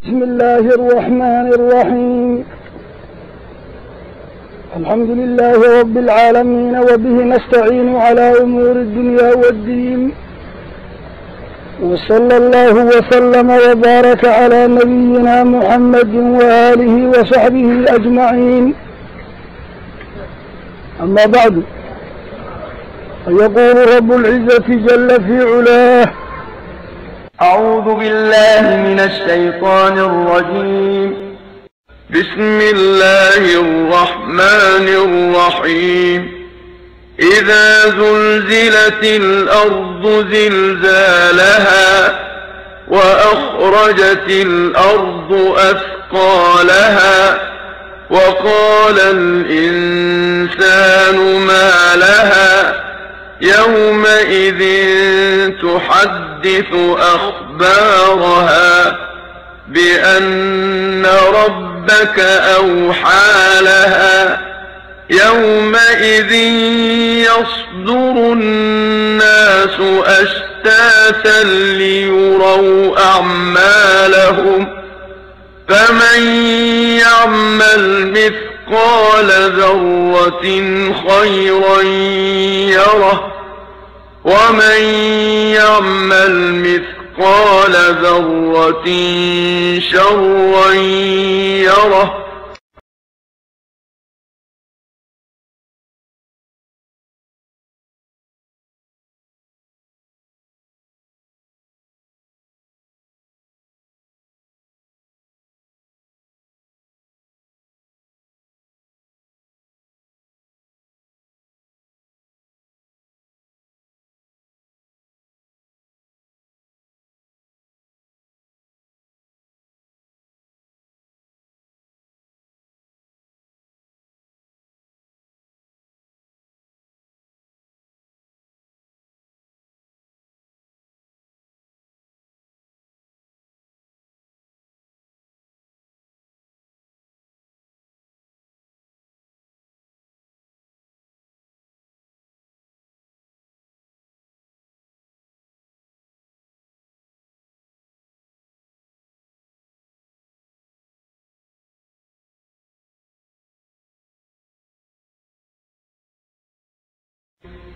بسم الله الرحمن الرحيم. الحمد لله رب العالمين، وبه نستعين على أمور الدنيا والدين، وصلى الله وسلم وبارك على نبينا محمد وآله وصحبه أجمعين. أما بعد، فيقول رب العزة جل في علاه: أعوذ بالله من الشيطان الرجيم. بسم الله الرحمن الرحيم. إذا زلزلت الأرض زلزالها وأخرجت الأرض أثقالها وقال الإنسان ما لها يومئذ تحدث أخبارها بأن ربك أوحى لها يومئذ يصدر الناس أشتاتا ليروا أعمالهم فمن يعمل مثقال ذرة خيرا يره ومن يعمل مثقال ذرة شرا يره.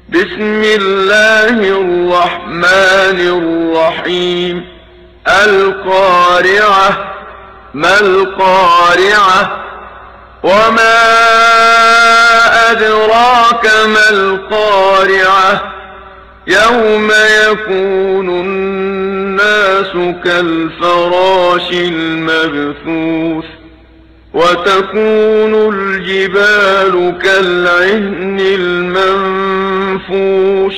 بسم الله الرحمن الرحيم. القارعة. ما القارعة؟ وما أدراك ما القارعة؟ يوم يكون الناس كالفراش المبثوث وتكون الجبال كالعهن المنفوش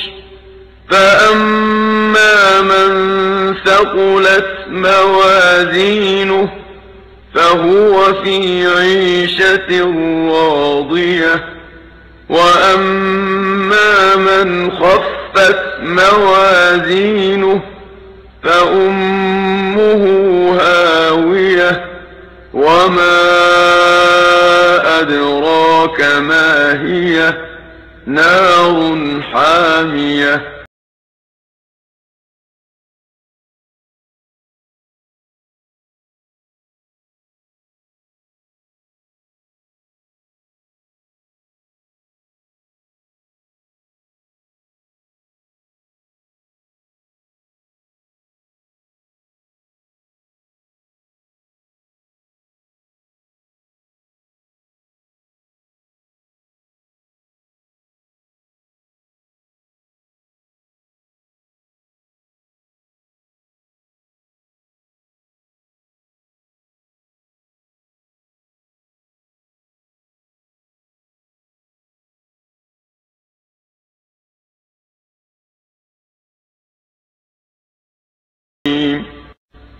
فأما من ثقلت موازينه فهو في عيشة راضية وأما من خفت موازينه فأمه هاوية وما أدراك ما هي نار حامية.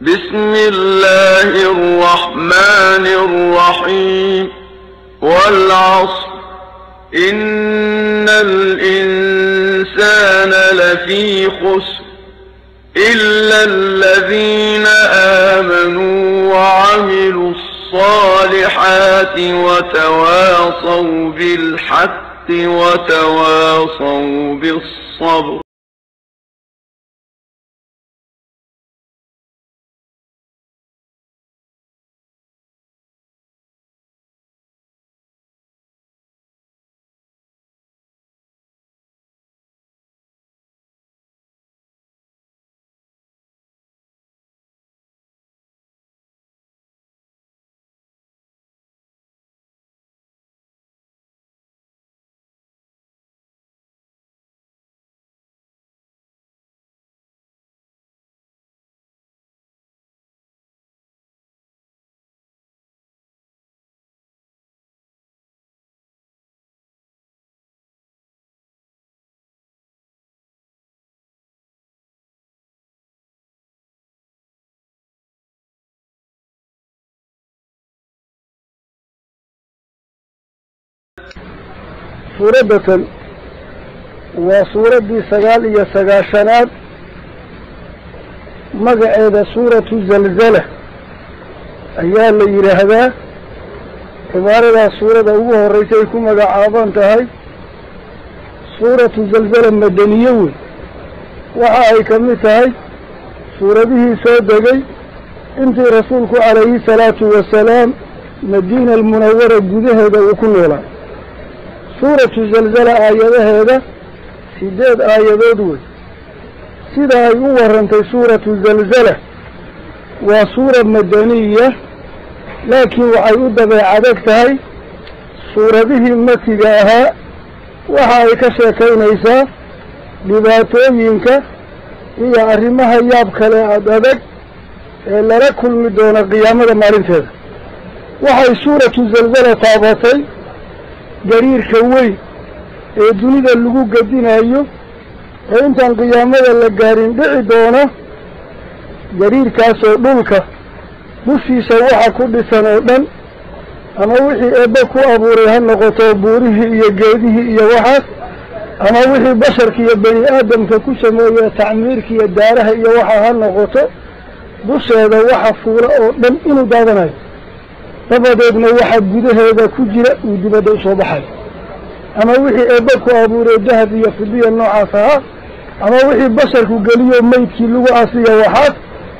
بسم الله الرحمن الرحيم. والعصر. إن الإنسان لفي خسر إلا الذين آمنوا وعملوا الصالحات وتواصوا بالحق وتواصوا بالصبر. سورة وسورة سقال سقاشنات مقعد سورة الزلزلة أيها اللي هذا عبارة سورة أوه الرئيسيكم مقعابان تهي سورة الزلزلة المدنية وحاي كمتهي سورة به سودقي انت رسولك عليه الصلاة والسلام مدينة المنورة جدها وكل ولا سورة الزلزلة آية هذا سيداد آية دودوي سيدا يور انت سورة الزلزلة وسورة مدنية لكن وحيود بعدكتهي سورة به مكيها وحاي كشاكين إيسا لباتوينك هي أرمها يابك لأدك إلا لكل مدون القيامة مالنتها وحاي سورة الزلزلة طابتي جرير كوي الدنيا اللقوق قدين أيو وإنت القيامة اللقارين دعي دونه جرير كاسو دولك بسي سواحا كل سنة دن أما وحي أباكو أبوريها النقطة بوريه إيا قيده إيا وحاس أما وحي بشرك يا بني آدم ككوشة مويا تعميرك يا دارها إيا وحا هالنقطة بس هذا وحا فورا دن إنو دادناي تبادينا وحا قده هذا كجرة ودبادو صباحي أما وحي أباكو أبوري الذهب إيا فضية النوعة فها أما وحي بشرك قليو ميتكي لغاسي يا وحاس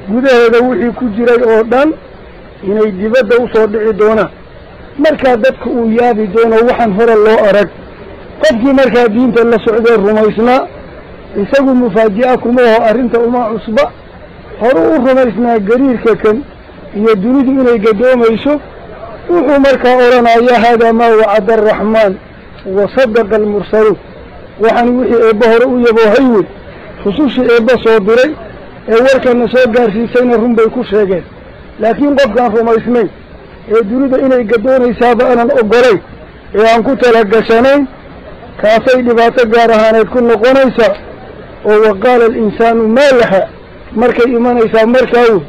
قده هذا وحي كجرة دن إنو دبادو صدعي دونا marka dadku uu yaabi doono waxaan hore loo arag qofkii marka diinta la socday rumaysna isagu mufaaji'a kuma oo arinta uma cusba hore uu rumaysna gariirka kan iyo dunidu inay gadoomayso wuxuu marka oranayaa hada ma wa'ada ar-rahman wa sadaqa al-mursalun waxaan wixii eebba hore u yabo haywid xusuusi eebba soo diray ee warkana soo gaarsiisayna run bay ku sheegeen laakiin qofkaan rumaysnayn الدنيا إني قدوني سابا أنا أقولي إيان كتلا قشانين كاسي لباتا قارهانا يكون قونيسا وقال الإنسان ما لها مركا إيمان إيسا مركاو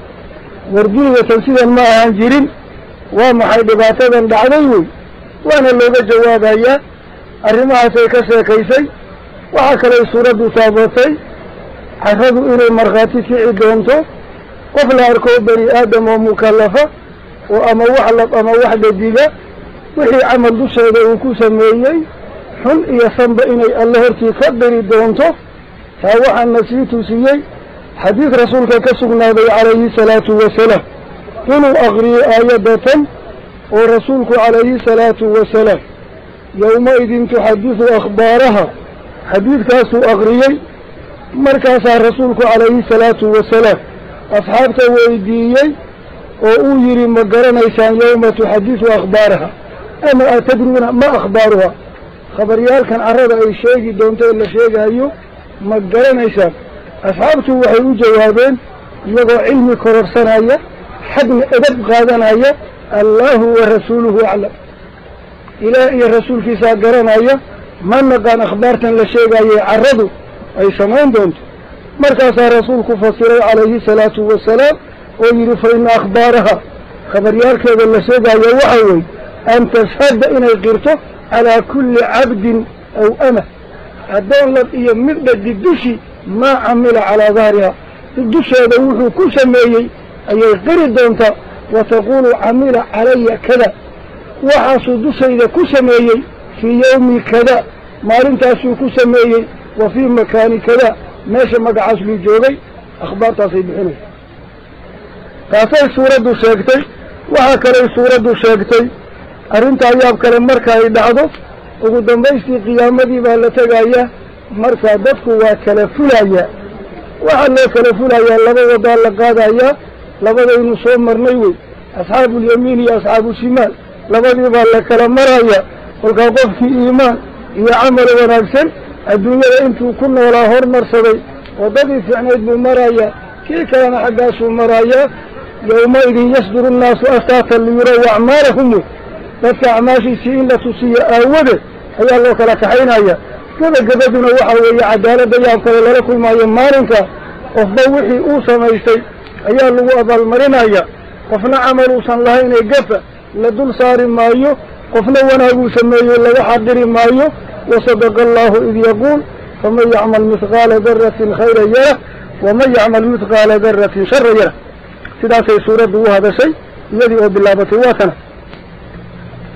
وردوني تنسيدا ما هنجرين ومحي لباتا دعوي وانا اللي جوابا يا الرماعة سيكسا كيسي وحكري سورة سابتي حفظوا إلي مرغاتي في عدونتو قفل أركو بني آدم ومكلفة وأما وحلق أما وحدة ديجا وحي عمل دوشة وكوسة ميي حل يصنب إني الله ارتي قدري دونته فوحا نسيتو سيي حديث رسولك كسبنا بي عليه الصلاة والسلام كانوا أغري آية ورسولك عليه الصلاة والسلام يومئذ تحدث أخبارها حديث كاسو أغريي مركز رسولك عليه الصلاة والسلام أصحابته ويديي وأويري مقرن إيسان يوم تحدث أخبارها أما أتدرون ما أخبارها خبريال كان عرض أي شيء دونته إلا شيء هايو مقرن إيسان أصحابته وحيو جوابين يقو علمي كورسان هيا حدن أدب غادان هيا الله ورسوله أعلم إلهي الرسول في ساقران هيا من نقان أخبارتن لشيء هيا عرضوا أي سمان دونته مركز رسولك فصيري عليه الصلاة والسلام ويري فإن أخبارها خبريال كذا اللي سيدا يوحوي أن تشهد إن يقرته على كل عبد أو أمه الدولة إيا مدة الدشي ما عمل على ظهرها الدشي هذا وحو كل سميي أي يقر الدونتا وتقول عمل علي كذا وحاسو دشي إذا كل سميي في يوم كذا ما لنتاسو كل سميي وفي مكان كذا ماشا مقعاس لي جوغي أخبار تصيب حلو kaasay suuraddu sheegtay waxa kale suuraddu sheegtay arinta yaab kale marka ay dhacdo ugu dambeystii qiyaamadii baa la tagaya marka dadku waa kala fulaya waxa loo kala fulaya laba wada la qaadaya labadaynu soo marnay way asxaabul yamiin iyo asxaabul shimaal labadii baa la kala maraya kolka qofkii iimaan iyo amal wanaagsan adduunyada intuu ku noolaa hormarsaday wadadii fiicneed buu maraya kii kalena xaggaasuu maraya يومئذ يصدر الناس أشتاتا ليروا أعمالهم dadka acmaashiisii in la tusiyo aawade ayaa loo kala kaxaynaya gabagabaduna waxa weeye cadaaladda yaab kale lala kulmaayo maalinka qofba wixii uu samaystay ayaa lagu abaalmarinaya qofna camal uusan lahayn ee gafa la dul saari maayo qofna wanaag uu sameeyo laga xadiri maayo وصدق الله إذ يقول فمن يعمل مثقال ذرة خيرا يره ومن يعمل مثقال ذرة شرا يره سيداتي سورة وهذا شيء يدعو بالله واتنا.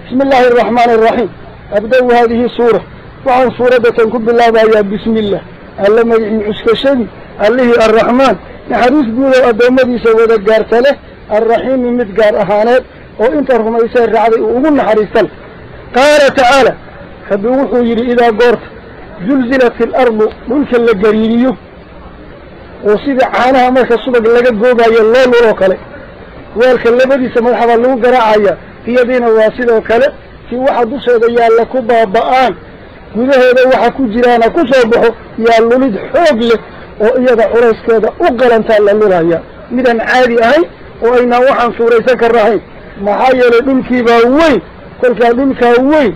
بسم الله الرحمن الرحيم. أبدأ هذه السورة وعن سورة تنكب بالله يا بسم الله ألما يعسك شيء اللي الرحمن نحريس بوضع أدومدي سوى ذكارت له الرحيم متقار أهانات وإنت رحمة يسير رعضي وقلنا حريس له. قال تعالى فبوحو يري إذا قرت زلزلت الأرض ملكا للجريريو وصيد عانها مركز صدق لقد قوبها يالله لوكالي والكلمة سمرحبا لو قرعايا في يدينا واصلة وكالي في واحد وصيد يالا كوبا بآن gudaheeda waxa ku jiraana ku soo baxo yaa lulid xoog leh oo iyada culayskeeda u qalanta la lulaya midan caadi ahay oo ayna waxaan suuraysan karahay maxaa yeelay dhulkii baa weyn kolkaa dhulkaa weyn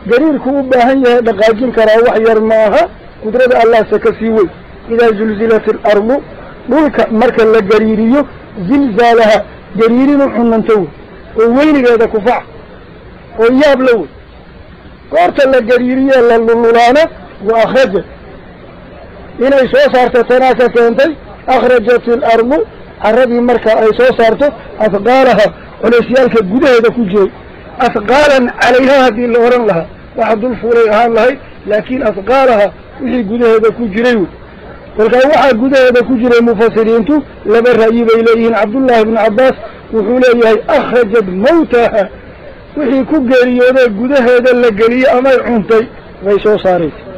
gariirku u baahan yahay dhaqaajin karaa wax yar maaha qudrada allah ka sii weyn idaa zulzilat al-ardu dhulka marka la gariiriyo zilzaalaha gariirinu cunanto oo weynigeeda ku fac oo yaab la weyn قرت الجريرية لللولانة وأخرجت إن أي صارت تناسة كنتي أخرجت الأرض الربي مركا أي صارته أثقالها وليسيالك الجدهة كجي أثقالا عليها هذه اللوران لها واحد الفوريهان لها لكن أثقالها وحي الجدهة كجريو ولكن واحد الجدهة كجري مفسرين لما رأيب إليهن عبد الله بن عباس وحوليه أخرجت موتها wixii ku geeriyooday gudaheeda la geliyay ama cuntay way soo saaraysaa.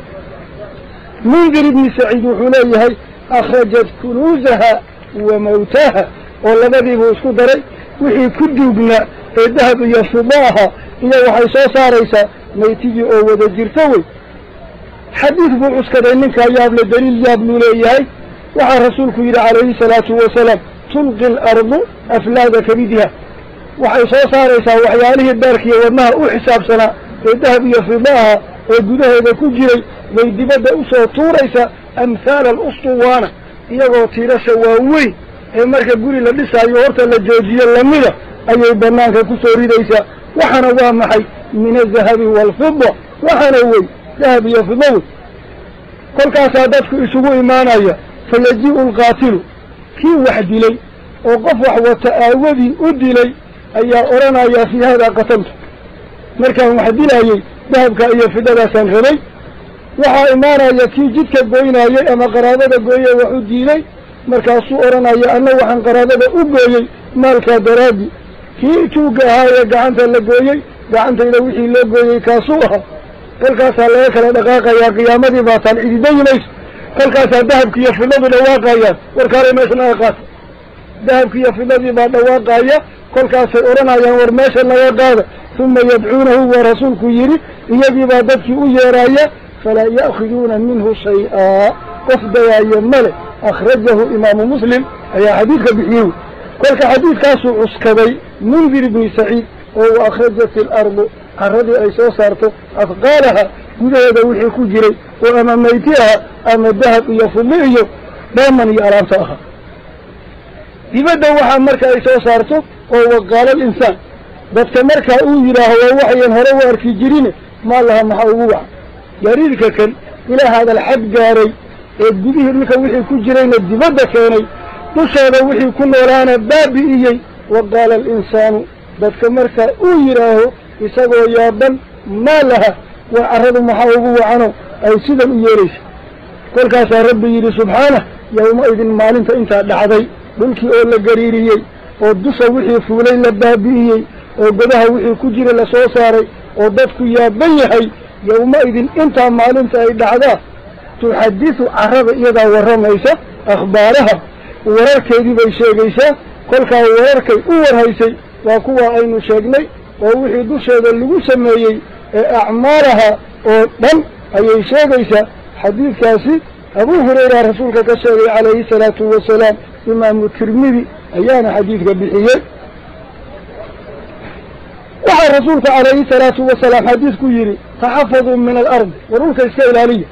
Mundir ibn Saciid wuxuu leeyahay akhrajat kunuuzaha wa mawtaha oo labadiiba isku daray wixii ku duugna ee dahab iyo fidaaha iyo waxay soo saaraysaa maytigii oo wada jirta way. xadiis buu cuskaday ninka yaab la daliil yaab loo leeyahay waxa rasuulku yiri calayhi salaatu wasalaam tulqi al-ardu aflaada kabidiha waxay soo saaraysaa waxyaalihii daarkiiyo wadnaha u xisaabsanaa ee dahab iyo fidaaha ee gudaheeda ku jiray way dibadda u soo tuuraysaa amhaal al-ustuwaana iyagoo tiirasha waaweyn ee marka guri la dhisaayo horta la joojiyo lamida ayay banaanka ku soo ridaysaa waxana waa maxay min azahabi waalfida waxana wey dahab iyo fida wey kolkaasaa dadku isugu imaanaya fayajii'u alqaatilu kii wax dilay oo qof wax wata aawadii u dilay ayaa oranayaa fi hada qataltu markaan wax dilayay dahabka iyo fidadaasaan rabay waxaa imaanaya kii jidka goynayay ama qaraabada gooyey wax u diiday markaasuu oranaya anna waxaan qaraabada u gooyey maalkaa daraadi kii tuuga ahaa ee gacanta la gooyey gacantayda wixii loo gooyey kaasuu ahaa kolkaasaa laga kala dhaqaaqayaa qiyaamadii baa taan cididayimayso kolkaasaa dahabki iyo fidadu dhawaaqayaan warkaale meesha laga qaata dahabki iyo fidadii baa dhawaaqaya kolkaasay oranayaan war meesha laga qaada uma yadcuunahu waa rasuulku yidhi iyagii baa dadkii u yeeraya falaa ya'khuduuna minhu shay-aa qof dayaayo male akhrajahu imaamu muslim ayaa xadiidka bixiyey kolka xadiidkaasuu cuskaday mundir ibni saciid oo wa akhrajat ilardu carradii ay soo saarto afqaalaha gudaheeda wixii ku jiray oo ama mayti aha ama dahab iyo fudli iyo dheeman iyo alaabta ahaa dibadda waxaa marka ay soo saarto oo waqaala alinsaan dadka markaa uu yidhaaho waa waxayan hore u arki jirine maa laha maxaa ugu waca gariirka kan ilaa hadal xad gaaray ee gudihii dhulka wixii ku jirayna dibadda keenay dushooda wixii ku noolaana baabi'iyey waqaala alinsaanu dadka markaa uu yidhaaho isagoo yaaban maa laha waa carradu maxaa ugu wacano ay sidan u yeelaysa kolkaasaa rabbi yidhi subxaanah yowma idin maalinta intaa dhacday dhulkii oo la gariiriyey oo dusha wixii fuulay la baabi'iyey oo godaha wixii ku jira la soo saaray oo dadku yaaban yahay yowma idin intaa maalinta ay dhacdaa tuxadisu carrada iyadaa warramaysa akhbaaraha wararkeedii bay sheegaysaa kolkaa wararkay u warhaysay waa kuwa aynu sheegnay oo wixii dusheeda lagu sameeyey ee acmaalaha oo dhan ayay sheegaysaa xadiidkaasi abuu hurayra rasuulka ka sheegay calayhi salaatu wasalaam imaamu tirmidi ayaana xadiidka bixiyey waxaa rasuulka calayhi salaatu wasalaam xadiidku yidhi taxafaduu min alardi war dhulka iska ilaaliya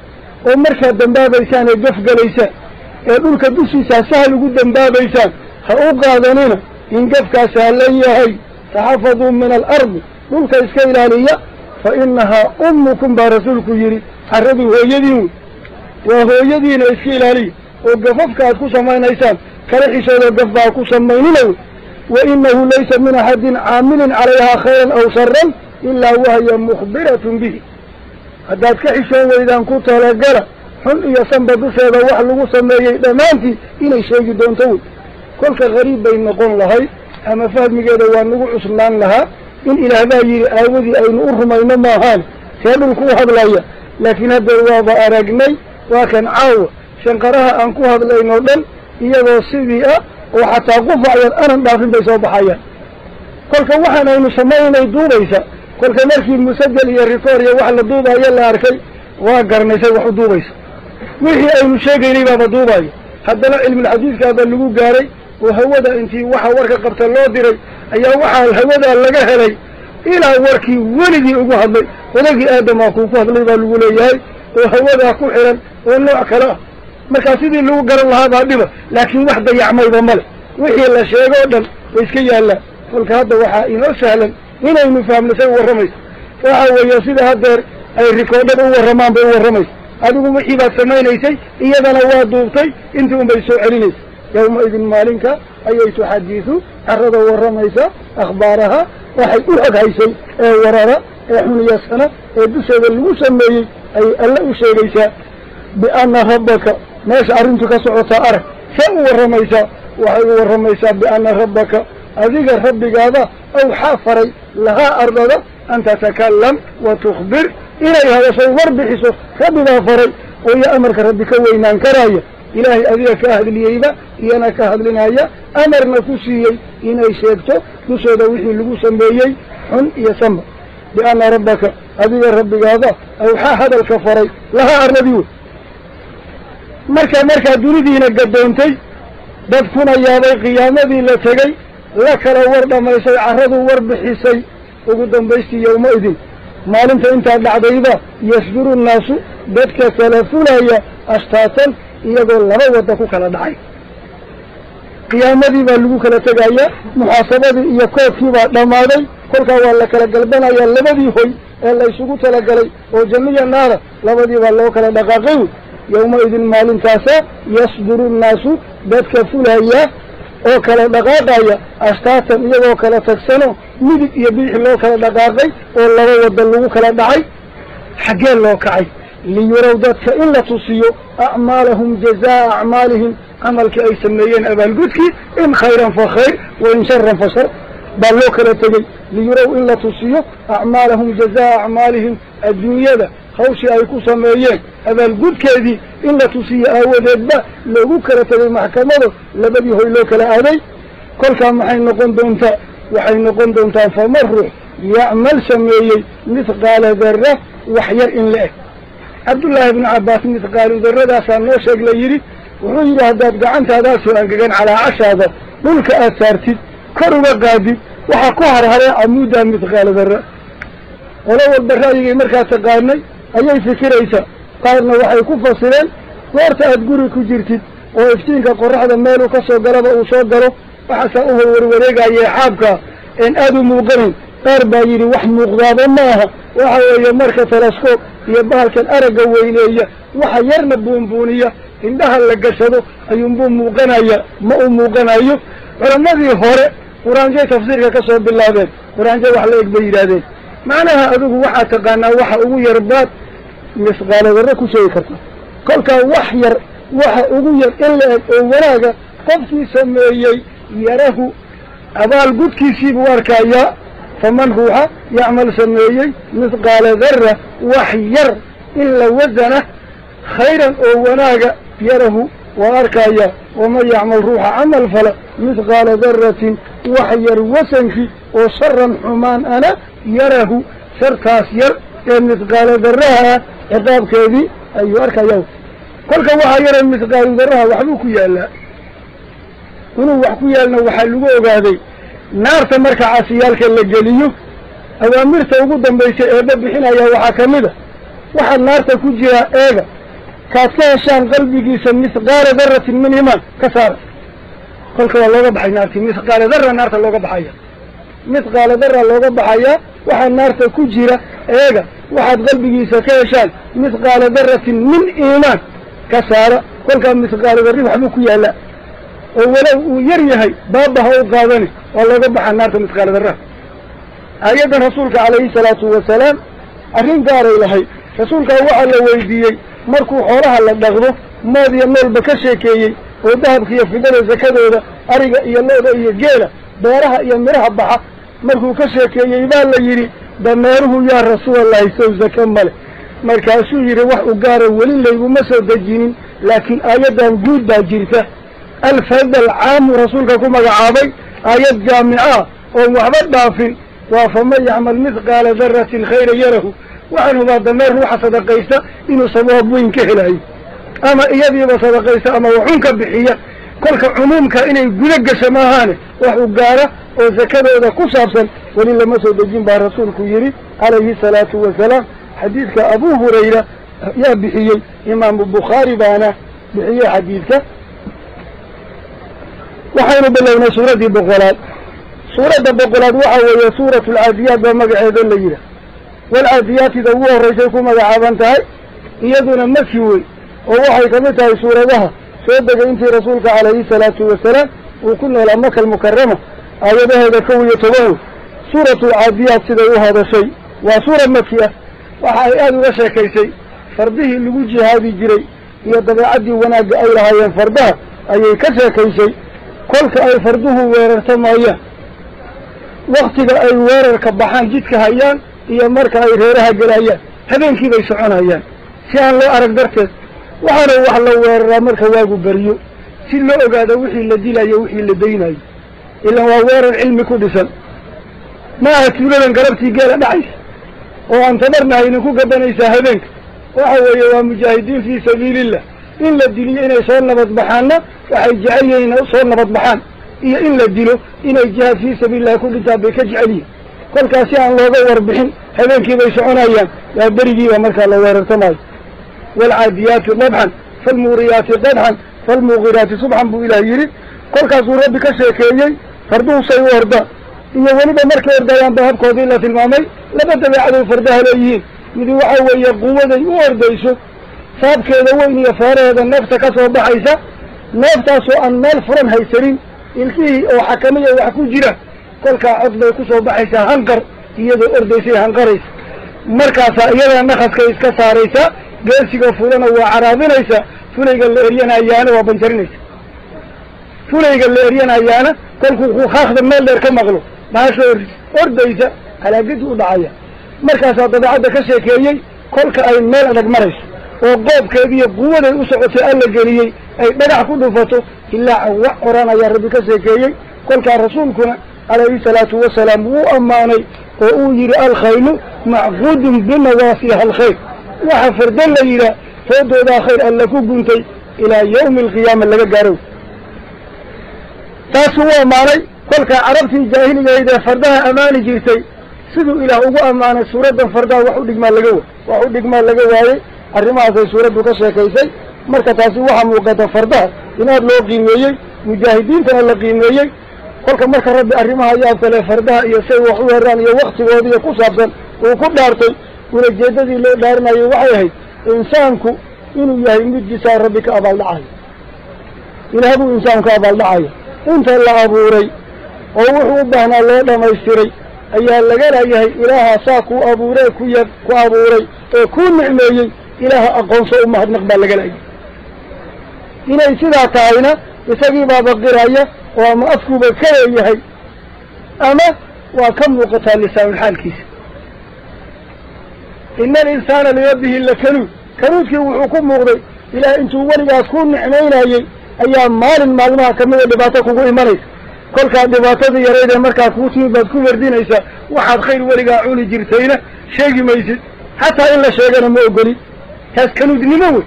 oo markaad dambaabaysaan ee gafgalaysaan ee dhulka dushiisaa sahal ugu dambaabaysaan ha u qaadanina in gafkaa sahlan yahay taxafaduu min alardi dhulka iska ilaaliya فإنها أمكم برسولك يري حربي هو يدين وهو يدين إسكيل علي وقففك أتكو سمين إيسان كرحي سوى قفا أتكو سمين له وإنه ليس من أحد عامل عليها خيرا أو شرا إلا وهي مخبرة به هداد كحشان وإذا كنت لقرأ حل يسنب بسيطة وحلو سميه دمانتي إلي شيء دون تول كلك غريب بين نقول لهاي أما فهم كذا وأنه عثمان لها إن إلى هذا يأودي أين أرهم إنما هان سيبن كوها بلايا لكن هذا الواضع أرقني وكان عاوة شنقرها أنكوها بلايا نودن إيضا سيبئة وحتى قفع أنا دافن بيسا بحيا كلك وحنا إنه سمينا يدوبيسا كلك مركي المسجل يريكوريا وحل الدوبة يلا أركي وقرنا يسوي حدوبيسا وحي أين شيء قريبا بدوباي حدنا علم الحديث كذا اللي هو قاري وهودا انتي وحا وركا قبط الله ديري ايا وحا الهودا لغا هلي الى وركي ولدي ugu hadlay wadagi aadama ku hadlay baa lagu leeyahay oo hawada ku xiran oo nooc kala marka sidii lagu garan lahaa baa dhiba laakiin wax dayacmayba male wixii la sheego dhan way iska yaala falka hadda waxa inoo sahlan inaynu fahamnay warramayso waxa weeye sida hadeer ay rikoodhada u warramaan bay warramayso adigu wixii baad samaynaysay iyadana waa duubtay intii un bay soo celinaysa يومئذ مالك أي تحدث عرض ورميسا أخبارها وحي أحد هيسي ورارا حني السنة بسبب المسمي أي ألا أشيريسا بأن ربك ما شعرنتك سعوتا أرك شأو ورميسا وحي ورميسا بأن ربك أذيك ربك هذا أو حافري لها أرضا أن تتكلم وتخبر إليها وصور بحسه ربنا فري ويا أمرك ربك وينان كرايا إلهي أذيك كأهد ليبا إيانا كأهد لنايا أمرنا كسيي إنا يشيكتو كسو دوحي اللقوسا بيي حن يسمى بأن ربك أذيك ربك هذا أوحى هذا الكفري لها أرنبيو مركا دولدينا قدونتي دادكونا يابي قيامة ذي لتغي لك الورد ما يسي عرضوا ورد حسي وقدم بيستي يومئذ ما لنت انت العبيدة يسجر الناس دادك ثلاثونا هي أشتاتا iyagoo laba wada ku kala dhacay qiyaamadii baa lagu kala tagaya muhaasabadii iyo koodkii baa dhamaaday kolka waa la kala galbanaya labadii hoy ee la isugu tala galay oo jannada naara labadii baa loo kala dhaqaaqay yawma idin maalintaasa yasduru naasu dadka fulaya oo kala dhaqaaqaya astaatan iyagoo kala tagsano midig iyo bidix loo kala dhaqaaqay oo laba wada lagu kala dhacay xagee loo kacay ليروا ذاتك إلا تصيوا أعمالهم جزاء أعمالهم عمل كأي سميين أبا القدكي إن خيرا فخير وإن شرا فشر بلوك لتجي ليروا إلا تصيوا أعمالهم جزاء أعمالهم الدنيا ذا خوشي أيكو سميين أبا القدكي ذي إلا تصيوا أود أبا لوك لتجي محكمة لبدي هو لوك لأهدي كل كان محين نقون دونتا وحين نقون دونتا فمرح يعمل سميين مثقال ذرة وحير إن لأه عبد الله بن عباس مثقال ذرة سانو شيخ ليري wuxuu yiri hadaad gacantaada soo angagan ala cashaada dhulka aad saartid kor uga qaadi waxa ku harharay amuuda midqaal darra wala walba raayigay markaa taqaanay ayay fikiraysa qaarna waxay ku fasireen goorta aad guri ku jirtid oo iftiinka qorraxda meel uu ka soo galaba uu soo galo waxa uu warwareegaya xaabka in aad u muuqanin qaar baa yiri wax muuqdaaba maaha waxa weeye marka telescope iyo bahalkan araga weyneeya waxa yarna buunbuuniya indhaha la gashado ayuunbuu muuqanaya ma uu muuqanayo culamadii hore quraanjay tafsiirka ka soo bilaabeen quraanjay wax la eeg bay yiraahdeen macnaha adigu waxa taqaanaa waxa ugu yarbaad misqaal darro ku sheegi karta kolka wax yar waxa ugu yar in la eeg oo wanaaga qofkii sameeyay yarahu abaal gudkiisii buu arkaya faman ruuxa yacmal sameeyey misqaal darra wax yar ila wadana khayran oo wanaaga يره وأركايا ومن يعمل روح عمل فلا مثقال ذرة وحير وسنك وشرا حمان أنا يره شر كاسير مثقال ذرها عذاب كذي أي أركايا كل وحير مثقال ذرها وحلوك يا الله كنوا وحكوا يا الله وحلوه هذه نار تمرك عسيالك اللجليه أوامر توجدا بيش أبد بحنا يا وحكمده وحل نار تكوجها إيجا كاسان قلبي مثقال ذرة من إيمان كسر كل والله بحي نارتي مثقال ذرة نارت الله بحيها مثقال ذرة لوغا بحيا وحا النار تكجرة ايغا وحد قلبي سكيشان مثقال ذرة من إيمان كسارة كل كان مثقال ذرة وحبوكو يالا ولو يريهي بابها وقاضني والله قبح النار مثقال ذرة أيضا رسولك عليه الصلاة والسلام أرين قاري لهي رسولك وعلى ويديي مركو حولها لدغضه ماضي النول بكشيكي وذهب كيف في دل الزكاة أريق يلوض جيلة بيرها يمرها بحا مركو كشيكي يبال ليري دميره يا رسول الله يسوي زكاة ماله مركاسو يري وحو قاري ولين ليبو مسو دجينين لكن آيادا جود باجيرته الفرد العام رسولك كما عابي آيات جامعة ومحبت دافن وفمن يعمل مثقال ذرة خير يره وعنه بعد النار روح صدقيسة إنه صواب وين كهلاي أما إيادي بصدقيسة أما وحنك بحية كلك عمومك إنه يقولك سماهانه وحقارة وزكاة وذا كسابسا ولله مسود الجنب رسولك يري عليه الصلاة والسلام حديثك أبو هريرة يا بحية إمام البخاري بانا بحية حديثك وحين بلغنا سورة بقلات سورة بقلات وحوى سورة العاديات ومقعد الليلة والعاديات إذا هو الرجلكم مقعبانتها يدنا مكيوي ووحي كمتها سورة لها سودك انت رسولك عليه الصلاة والسلام وكنا لأمك المكرمة آياتها إذا كوي يتبهو سورة العاديات إذا هو هذا شيء وسورة مكية وحي آدو غشاكي شيء فرده اللي وجه هذه جري يدبع عدي وناق أيلها ينفردها أي كشاكي شيء كلك أي فرده ويرتم أيان وقتك أي ويرر كبحان جدك هيان إيا مرك أي غيرها قلايان هذين كيف يسعون هيان سيان لو أرق درتس وحنا وحلو ويرر مرك واقو بريو سيان لو أقاد وحي اللي لا يوحي اللي ديناي إلا هو ويرر علمي كودسا ما أتولنا قربتي قال نعيش وأنتظرنا إنكو قدنيسا هذينك وحوى ومجاهدين في سبيل الله إلا الدليل إنه صورنا بطبحانا وحي جعلي إنه صورنا بطبحان إلا الدليل إنه الجهاد في سبيل الله كل تابع كجعليه كل كاسيان الله دور بحين هذين كيف يسعون أيام يا بريجي ومركا الله وير التماي والعاديات ضبحا فالموريات ضبحا فالمغيرات صبحا بو إله يريد كل كاسو ربك الشيكيي فردوه سيوه دا إيا ولبا مركا يرديان بهب كوديلة المامي لبدا بعدو فردها ليهين مدي وحاوة يقوة دي ورديسو saabkeeda weyn iyo faareeda neefta ka soo baxaysa neeftaasoo aan meel furan haysanin ilkihii oo xakamiya wax ku jira kolkaa cod bay ku soo baxaysaa hanqar iyadoo ordaysay hanqaraysa markaasaa iyadaa nakaskay iska saaraysaa geesiga fulana waa caraabinaysaa fulayga la eryanayaana waa banjarinaysa fulayga la eryanayaana kolkuu kuhaakda meel dheer ka maqlo baasha ordaysa halaagid u dhacaya markaasaa dabeecadda ka sheekeeyey kolka ay meel adag marayso oo qoobkeediiyo quwaday u socotay alla geliyey ay dhagax ku dhufato ilaa wax oranaya rabbi ka sheekeeyey kolkaa rasuulkuna calayhi salaatu wasalaam wuu ammaanay oo uu yidhi alkhaylu macquudun binawaasiha alkhayr waxa fardan la yidhaah foodoodaa khayr alla ku guntay ilaa yawmi alqiyaama laga gaaro taas wuu ammaanay kolkaa carabtii jaahiligayd ee fardaha ammaani jirtay siduu ilaah ugu ammaanay suuraddan fardaha wax u dhigmaa laga waayey arrimahaasay suuraddu ka sheekaysay marka taasi waxaa muuqata fardaha in aad loo qiimeeyey mujaahidiintana la qiimeeyey kolka marka rabbi arrimaha yaab kale fardaha iyo say wax u heraan iyo waktigoodiiyo ku saabsan uu ku dhaartay ulajeedadii loo dhaarinayo waxay ahayd insaanku inuu yahay mid jisaa rabbi ka abaaldhacayo ilaah buu insaanku ka abaaldhacayo inta la abuuray oo wuxuu u baahnaa loo dhamaystiray ayaa laga leeyahay ilaaha saa ku abuuree ku abuuray ee ku nicmeeyey ilaaha aqoonso u mahadnaq baa laga leeyahay inay sidaa tahayna isagii baa baqiraya oo ama afkuuba ka leeyahay ama waa ka muuqataa lisaan xaalkiisa ina alinsaana lirabbihi lakanuud kanuudkii wuxuu ku muuqday ilaah intuu weligaas ku nicmaynayey ayaa maalin maalmaha kamida dhibaato kugu imanaysa kolkaa dhibaatadii yaraydee markaa kuu timid baad ku wardinaysaa waxaad khayr weligaa cuni jirtayna sheegi maysid xataa in la sheegana ma ogoli taas kanuudnimo wey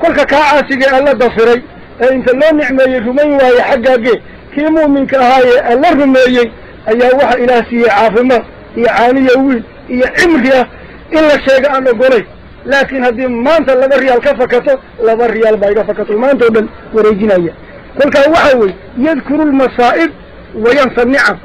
kolka kaa caasigee alla dafiray ee inta loo nicmeeyey rumayn waaye xaggaagee kii mu'minka ahaayee alla rumeeyey ayaa waxa ilaah siiyey caafimaad iyo caaniya wiil iyo cimri ah in la sheega aan ogolay laakiin haddii maanta 2 riyaal ka fakato 2 riyaal baa iga fakato maanta oo dhan wareejinaya kolkaa waxa weeye yadkuru lmasaa'ib wayansa nicam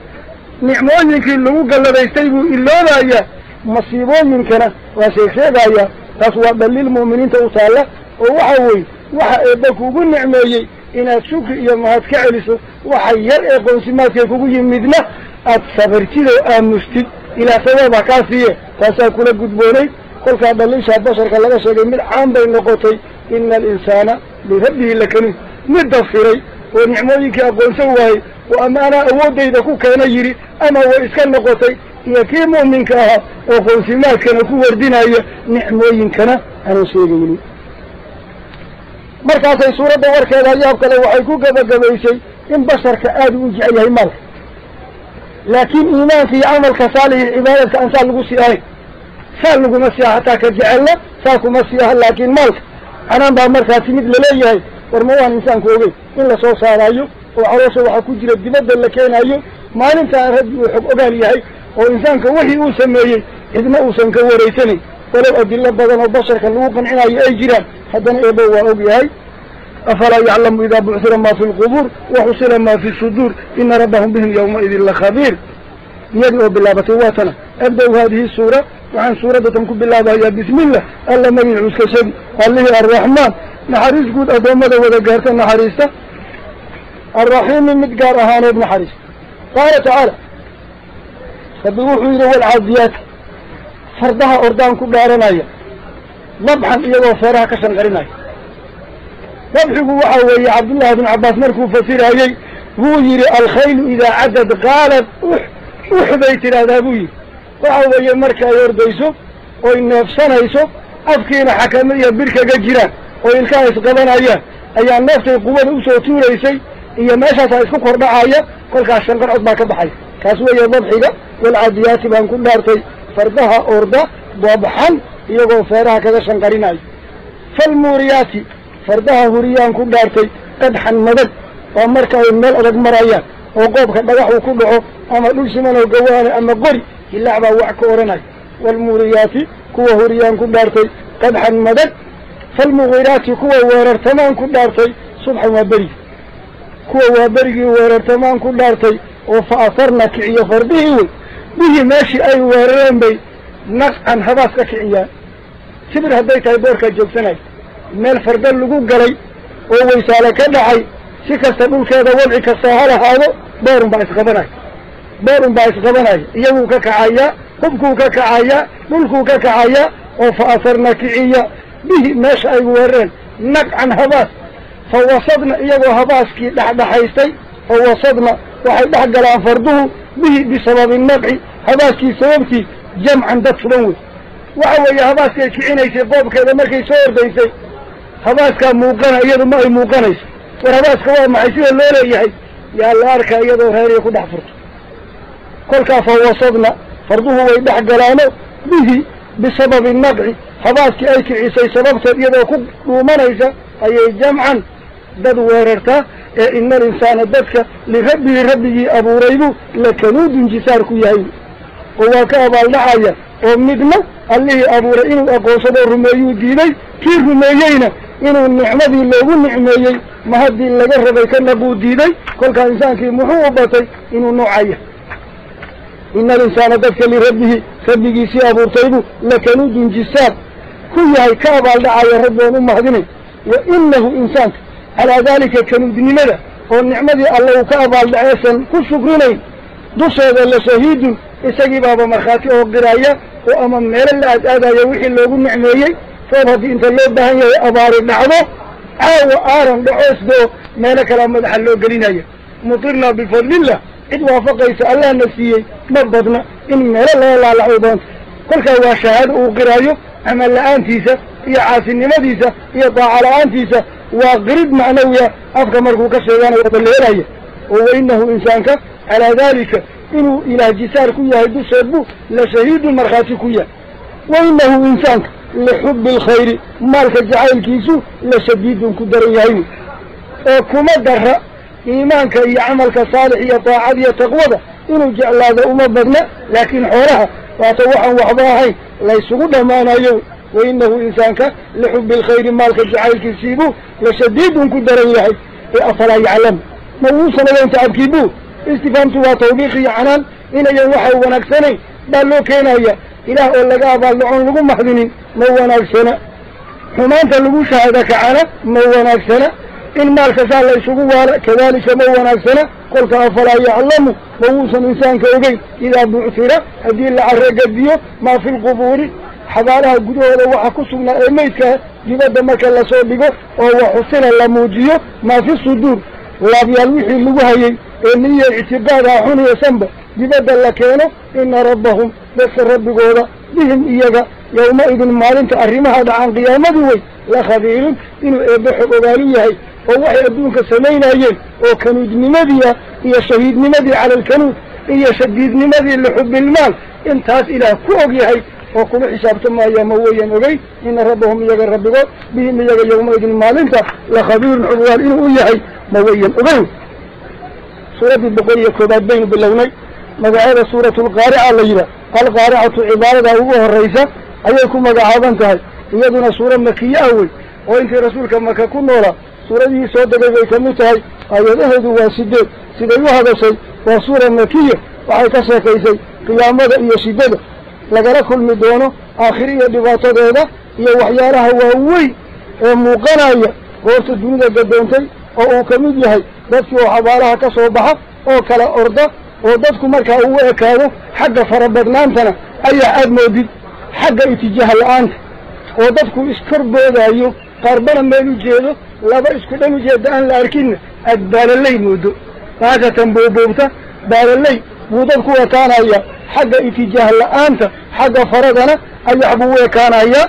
nicmooyinkii lagu galladaystay buu iloobayaa masiibooyinkana waa sheegsheegayaa taas waa dhaliil mu'miniinta u taalla oo waxa weeye waxa eebba kugu nicmeeyey inaad shukri iyo mahad ka celiso waxa yar ee qoonsimaadkay kugu yimidna aad sabartid oo aamustid ilaa sabaaba kaa siiye taasaa kula gudboonay kolkaa dhaliishaa basharka laga sheegay mid caan bay noqotay ina alinsaana lirabbihi lakanuud mid dafiray oo nicmooyinkii aqoonsan waayey oo ama anaa awooddayda ku keena yidhi ama way iska noqotay iyo kii mu'minka ahaa oo qoonsimaadkana ku wardinaya nicmooyinkana aanan sheegaynin markaasay suuradda warkeeda yaab kale waxay ku gabagabaysay in basharka aad u jecel yahay maalka laakiin iimaanka iyo camalka saalix iyo cibaadadka aan saa lagu sii ahayn saa laguma sii aha hataa ka jecelna saa kuma sii aha laakiin maalka canaan baa markaa timid laleeyahay war ma waan insaanku ogeyn in lasoo saaraayo oo caloosha waxaa ku jira dibadda la keenaayo maalintaan rabbi uu xog ogaal yahay oo insaanka wixii uu sameeyey cidna uusan ka wareysanayn walow adilo badan oo basharka lagu qancinayo ay jiraan haddana eebo waa og yahay afalaa yaclamu idaa bucira maa fi lqubuur waxusila maa fi suduur ina rabbahum bihim yawmaidin lakhabiir iyadii oo bilaabatay waa tana abda-u haadihi suura waxaan suuradatan ku bilaabayaa bismillah alla magin cuskashadi allihii arraxmaan naxariis guud addoommada wada gaarta naxariista arraxiimi mid gaar ahaaneed naxariista qaala tacaala rabbi wuxuu yidhi walcaadiyaati fardaha ordaan ku dhaaranaya dabxan iyagoo feeraha ka shanqarinaya dabxigu waxa weeye cabdullahi bin cabbaas markuu fasirayey wuu yidhi alkhaylu idaa cadad qaalad ux bay tidhaahdaa buu yidhi waxa weeye marka ay ordayso oy neefsanayso afkiina xakamo iyo bir kaga jiraan oo ilkaha isqabanayaan ayaa neeftay quwada usoo tuuraysay iyo meeshaasaa isku kordhacaya kolkaas shanqar cod baa ka baxay kaas weeye dabxiga walcaadiyaati baan ku dhaartay fardaha orda dabxan iyagoo feeraha kaga shanqarinayo falmuuriyaati fardaha huriyaan ku dhaartay qadxan madag waa marka ay meel adag marayaan oo qoobka dhagax uu ku dhaco ama dhul siman oo gawaane ama qori hilaac baa wax ka odhanayo waalmuuriyaati kuwa huriyaan ku dhaartay qadxan madag falmugiiraati kuwa weerartamaan ku dhaartay subxan waa berigi kuwa waa berigii weerartamaan ku dhaartay oo fa asarna kiciyo fardihii wey bihii meeshii ay weerareen bay naqcan habaas ka kiciyaan sibir hadday tahay boorkaa joogsanay meel farda lagu galay oo waysaale ka dhacay si kasta dhulkeeda wadci kasta ha lahaado boorun baa isqabanaya iyaguu ka kacayaa hubkuu ka kacayaa dhulkuu ka kacayaa oo fa asarna kiciya bihi meesha ay weerareen naqcan habaas fa wasadna iyagoo habaaskii dhexdhexaystay fa wasadna waxay dhex galaan farduhu bihi bisababi naqci habaaskii sababtii jamcan dad suban wey waxa weeye habaaskay kicinaysay qoobkeeda markay soo ordaysay habaaskaa muuqana iyadu ma ay muuqanayso war habaaska waa maxay sida loo leeyahay yaa la arkaa iyadoo reeriya ku dhex furto kolkaa fa wasadna farduhu way dhex galaano bihi bisababi naqci habaaskii ay kicisay sababteed iyadoo ku dhuumanaysa ayay jamcan dad weerartaa ee ina alinsaana dadka lirabbihi rabbigii abuuraybu lakanuudun jisaar ku yahay oo waa ka abaaldhacaya oo midna allihii abuuray inuu aqoonsadoo rumeeyuu diiday kii rumeeyeyna inuu nicmadii loogu nicmeeyey ma haddii laga rabay ka naquu diiday kolkaa insaankii muxuu u batay inuu noocaya ina alinsaana dadka lirabbihi rabbigiisii abuurtaybu lakanuudun jisaar ku yahay ka abaaldhacaya rabbi oon u mahadinay wa inahu insaanka calaa daalika kanuudnimada oo nicmadii alle uu ka abaaldhaceesan ku shukrinayn dusheeda la shahiidun isagii baaba markhaati oo qiraaya oo ama meelo la aadaadaya wixii loogu nicmeeyey roob haddii inta loo baahan yahay abaari dhacdo caawa aaran dhacoosdoo meelo kalea madaxa loo gelinaya mutirnaa bifadlillah cid waafaqaysa allahna siiyey ma badna in meelo laga laalaxdo doonta kolkaa waa shahaado uu qiraayo camal la-aantiisa iyo caasinimadiisa iyo daaca la-aantiisa waa qirid macnawiya afka markuu ka sheeganayo baleelaya oo wainahu insaanka calaa daalika inuu ilaah jisaar ku yahay dusheed buu la shahiidun markhaati ku yahay wainahu insaanka lixubbi alkhayri maalka jacaylkiisu la shadiidun ku daran yahay oo kuma dara iimaanka iyo camalka saalix iyo daacad iyo taqwada inuu jeclaado uma badna laakiin xoolaha waata waxaan waxba ahayn laysugu dhammaanayo wainahu insaanka lixubbi alkhayri maalka jacaylkiisiibuu la shadiidun ku daran yahay ee afalaa yaclam ma wuusan ogeyn tacabkiibuu istifaamtu waa tawbiiq iyo canaan inayan waxa wanaagsanay baa loo keenaya ilaah oo laga abaaldhacoon lagu maxdinin ma wanaagsana xumaanta lagu shahaada kacana ma wanaagsana in maalka saa la isugu waala kadaalika ma wanaagsana kolka afalaa yaclamu ma wuusan insaanka ogeyn idaa buctira haddii la carragadiyo maa fi lqubuuri xabaalaha gudahooda waxa ku sugnaa ee meydkaa dibadda marka lasoo dhigo oo waxusina la muujiyo maa fi suduur laabyaal wixii lagu hayay ee niya ictiqaadaha xun iyo sanba dibadda la keeno ina rabbahum dadka rabbigooda bihim iyaga yawma-idin maalinta arrimaha dhacaan qiyaamadii wey la khabiirun inuu eebbe xog ogaalu yahay oo waxay adduunka samaynayeen oo kanuudnimadii ah iyo shahiidnimadii cala alkanuud iyo shadiidnimadii lixubilmaal intaas ilaah ku og yahay oo kuma xisaabtamaya ma weyan ogeyn ina rabbahum iyaga rabbigood bihim iyaga yawma-idin maalinta la khabiirun xog ogaal inuu u yahay ma weyan ogeyn suuradii 101 baynu bilownay magaceeda suuratulqaarica la yidhaah alqaaricatu cibaarada ugu horraysa ayay ku magacaaban tahay iyaduna suura makiye ah wey oo intii rasuulka maka ku noolaa suuradihii soo degay bay ka mid tahay aayadaheedu waa 8 siday u hadashay waa suura makiya waxay ka sheekaysay qiyaamada iyo shidada lagala kulmi doono aakhiri iyo dhibaatadeeda iyo waxyaalaha waaweyn ee muuqanaya goorta dunida gadoontay oo uu ka mid yahay dadkii oo xabaalaha ka soo baxa oo kala orda oo dadku markaa ugu ekaado xagga farabadnaantana ayaa aad moodid xagga itijaah la-aanta oo dadku iskorboodayo qaarbana meel u jeedo laba isku dhan ujeeda aan la arkinna aad baalaley moodo baasatan booboobta baalaley buu dadku ekaanaya xagga itijaah la-aanta xagga faradana ayax buu u ekaanaya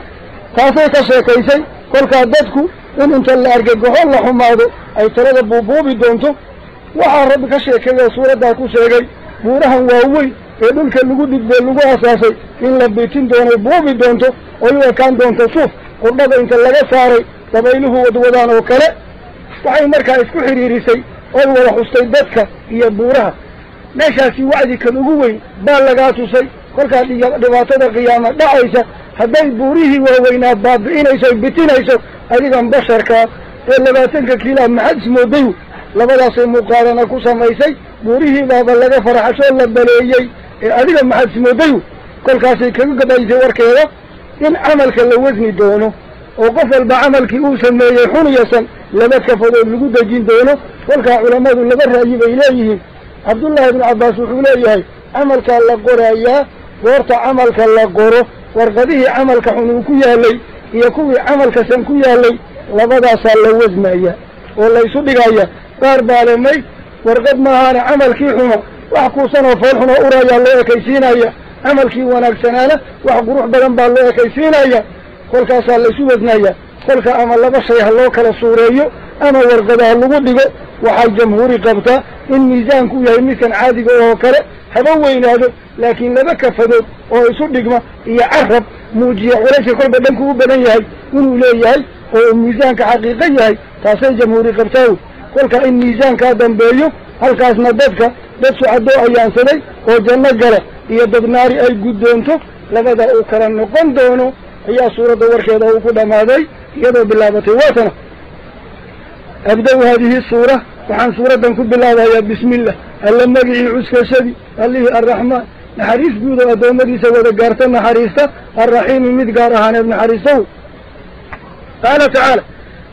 taasay ka sheekaysay kolkaa dadku in inta la argagaxo la xumaado ay talada buubuubi doonto waxaa rabbi ka sheekeeyo suuraddaa ku sheegay buurahan waaweyn ee dhulka lagu dhigdee lagu asaasay in la bitin doonay buubi doonto oo u ekaan doonto suuf qudhada inta laga saaray dabayluhu wadwadaan oo kale waxay markaa isku xidhiirisay oy wada xustay dadka iyo buuraha meeshaasi wacdi kan ugu weyn baa lagaa tusay kolkaa dhibaatada qiyaama dhacaysa hadday buurihii waaweynaa baabi'inayso oy bitinayso adigan basharkaa ee 20 kiilaa maxad ismooday labadaasay muuqaalana ku samaysay buurihii baaba laga faraxashoo la baleeyey ee adiga maxad ismooday kolkaasay kaga gadaysay warkeeda in camalka la wasni doono oo qof walba camalkii uu sameeyey xuniyasan laba kafadood lagu dejin doono kolkaa culammadu laba ra'yi bay leeyihiin cabdullaahi ibnu cabbaas wuxuu leeyahay camalkaa la qorayaa goorta camalka la qoro warqadihii camalka xun uu ku yaalay iyo kuwii camalka san ku yaalay labadaasaa la wasnaya oo laysu dhigaya qaar baalemay warqad maahaane camalkii xumo wax kuusanoo fool xumo urayaa loo ekaysiinaya camalkii wanaagsanaana wax qurux badan baa loo ekaysiinaya kolkaasaa laysu wasnaya kolka ama laba shay ha loo kala suureeyo ama warqadaha lagu dhigo waxay jamhuuri qabtaa in miisaanku yahay midkan caadiga oo kale haba weynaado laakiin laba kafadood oo isu dhigma iyo carab muujiya culayska kolba dhanku u badan yahay inuu leeyahay oo miisaanka xaqiiqo yahay taasay jamhuuri qabtaa kolka in miisaankaa dambeeyo halkaasna dadka dad sucadoo ayaansaday oo janno gala iyo dad naari ay guddoonto labada uu kala noqon doono ayaa suuradda warkeeda uu ku dhammaaday iyadoo bilaabatay waatana abda-u haadihi suura waxaan suuraddan ku bilaabayaa bismillah alla magicii cuskashadii allihii arraxmaan naxariis guud oo addoommadiisa wada gaarta naxariista arraxiimi mid gaar ahaaneed naxariistow qaala tacaala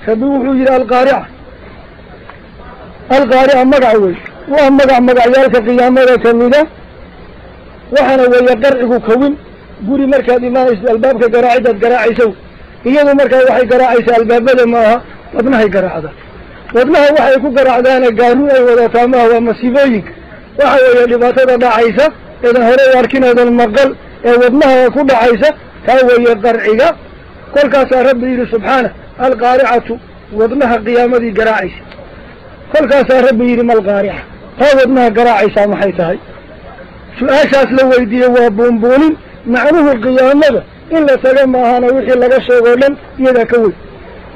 rabbi wuxuu yidhi alqaarica magac wey waa magacyaalka qiyaamada ka mida waxaana weeye qarcigu kawin guri markaad imaanaysid albaabka garaacidaad garaacaysow iyadu markaa waxay garaacaysaa albaabada maaha wadnahay garaacda wadnaha waxay ku garaacdaana gaaruun ay wadataa maaha waa masiibooyinka waxa weeye dhibaatada dhacaysa eedan hore u arkin eedan maqal ee wadnaha ku dhacaysa taa weeye qarciga kolkaasaa rabbi yidhi subxaana alqaaricatu wadnaha qiyaamadii garaacaysa kolkaasaa rabbi yidhi malqaarica taa wadnaha garaacaysaa maxay tahay su-aashaas la weydiiyey waa buunbuunin macnuhu qiyaamada in la taga maahana wixii laga sheegoo dhan iyadaa ka weyn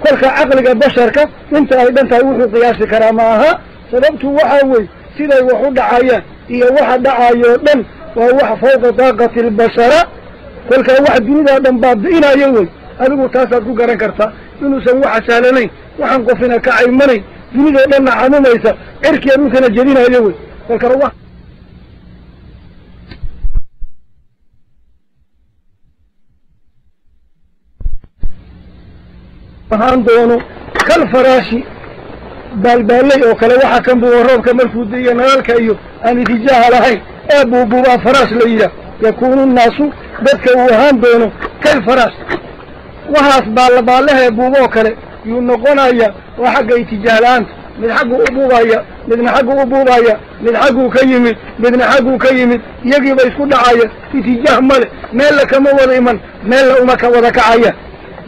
kolka caqliga basharka inta ay dhan tahay wuxuu qiyaasi karaa ma aha sababtu waxaa wey siday wax u dhacayaan iyo waxa dhacayoo dhan waa wax fawqa daaqati albashara kolkaa wax dunidaa dhan baabi'inayo wey adigu taasaad ku garan kartaa inuusan waxa sahlanayn waxaan qofina ka caymanayn dunidoo dhanna camumaysa cirkiya dhulkana jedinayo wey kolkana دونه كالفراشي بالبالي أو كلا واحد كان بوروب كمل فودية نالك أيوه أن اتجاه لهاي أبو بوا فراش ليا يكون الناس بدك وهان دونه كالفراش وهاس بالله أبو بوكله ينقونا يا وحق اتجاه الآن من حقه أبوبايا من حقه أبوبايا من حقه كيمت من حقه كيمت يجي بيسكون عاية اتجاه مال لك موضع من مال أمك وذاك عاية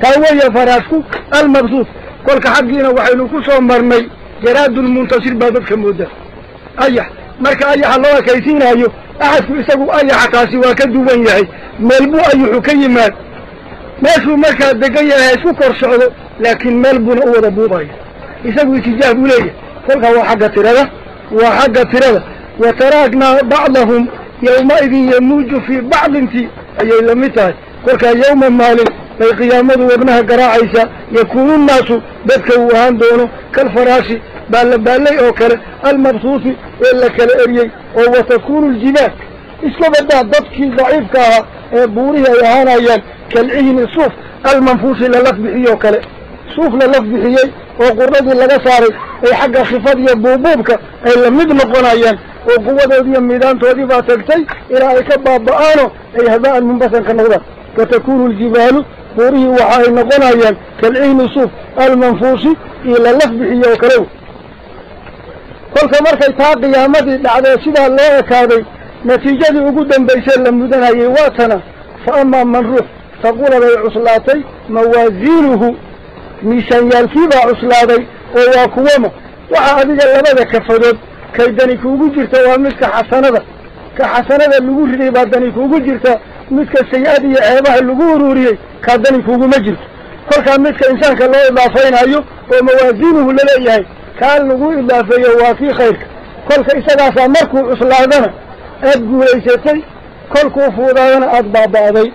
تاوية فراسكو المبسوط كل حقنا وحينكو صمرني جراد المنتصر بابك مودة أيح مرك أيح الله كيسين أيو أحد يسقو أيح كاسي وكدوان يحي ملبو أيح كيمات ماشو مركا دقيا يسكو كرشعو لكن ملبو نقوض أبوبايا يسوي اتجاه بوليه كلها هو حق ترده وحق ترده وتراكنا بعضهم يومئذ يموج في بعض انتي أي لمتاي كلها يوم مال القيامة وابنها قراعيسا يكون الناس بدكوا وهان دونه كالفراشي بالي أو المبسوط إلا كالأريي وتكون الجبال إسكو بدأ ضبكي ضعيف كاها بوريها يهانا يان كالعين الصوف المنفوس للف بحيه وكاله صوف للف بحيه وقرد لغا ساري اي حق خفاض يا بوبوبك اي لمد نقونايان وقوده ميدان تودي با تغتي الى اي كبابانو اي هباء منبثا كنودا وتكون الجبال فوري وحاي نقونايان كالعين الصوف المنفوس الى لف بحيه وكلو كل مركي تا قيامتي دعده سيده لو اكادي نتيجه ugu dambeysay la mudanayay waatana فاما من روح تقول بي عصلاتي موازينه ميشان يالكيبا عصلاتي وواكوما وحا أديك اللبادة كفدود كيداني كوغو جرتا ومسك حسنة كحسنة اللغو ريبا داني كوغو جرتا مسك السيئاتي عيبها اللغو روري كاداني كوغو مجرت كل كان مسك إنسان كالله إضافين أيو وموازينه لليهي كان لغو إضافي وفي خيرك كل كإساقا سامركو عصلاتنا أدقو ليستي كل كوفودانا أدبا بعضي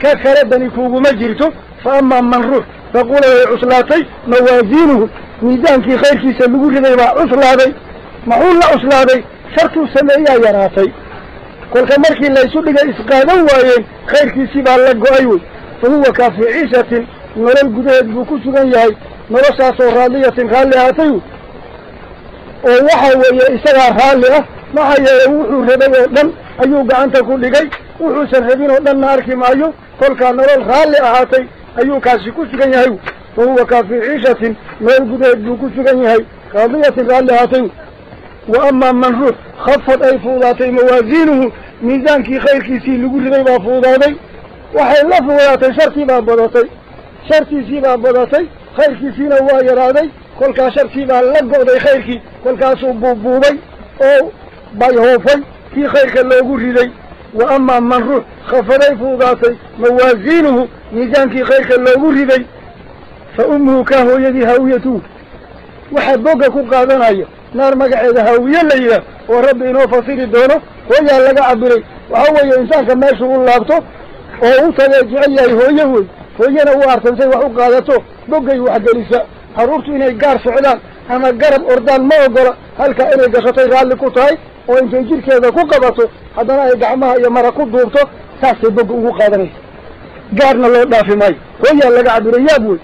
كخردني كوغو مجرته فأما من روح تقول عصلاتي موازينه ميزان في خير في سلوه لذيبا عصلاتي معول عصلاتي شرط سمعيا يراتي كل كمركي اللي يسودك إسقادا وين خير في سيبا لقو أيوي فهو كافي عيشة نرى القداد بكسوغا ياي نرى ساسو رالية خالياتيو ووحا ويا إساقا خالية ما هي وحو ربي ودن أيو قعنتا كل جاي وحو سرهبين ودن ناركي معيو كل كان نرى الخالي أهاتي أيو كاسي كسوغا يايو وهو كافي عيشة نرى القداد بكسوغا ياي قضية خالياتيو وأما من روح خفت أي فوضاتي موازينه ميزان كي خير كي سي لقول ربا فوضاتي وحي الله فوضاتي شرطي باب بضاتي شرطي سي باب بضاتي خير كي سينا وايرادي كل كا شرطي باب لقو دي خير كي كل كا صبوبوبي أو بايهوفي في خير كاللوغو ريدي وأما من روح خفت أي فوضاتي موازينه ميزان كي خير كاللوغو ريدي فأمه كاهو يدي هاويته وحبوك كو قادنا أيه نار مقعد هاوية الليلة ورب إنه فصيري دونه ويا لقى عبري وهو إنسان كما يشغل لابته وهو تجعيه هو يهوي فوينا هو أرتنسي وحو قادته بقى يوحد لساء حرورته إنه يقار سعودان أما قرب أردان ما أقول هل كأنه قشطي غالي كوتاي وإنت يجير كذا كو قبطه حدنا يدعمها يمارا كو دورته تاسي بقى هو قادري قارنا الله دافي ماي ويا لقى عبري يابوي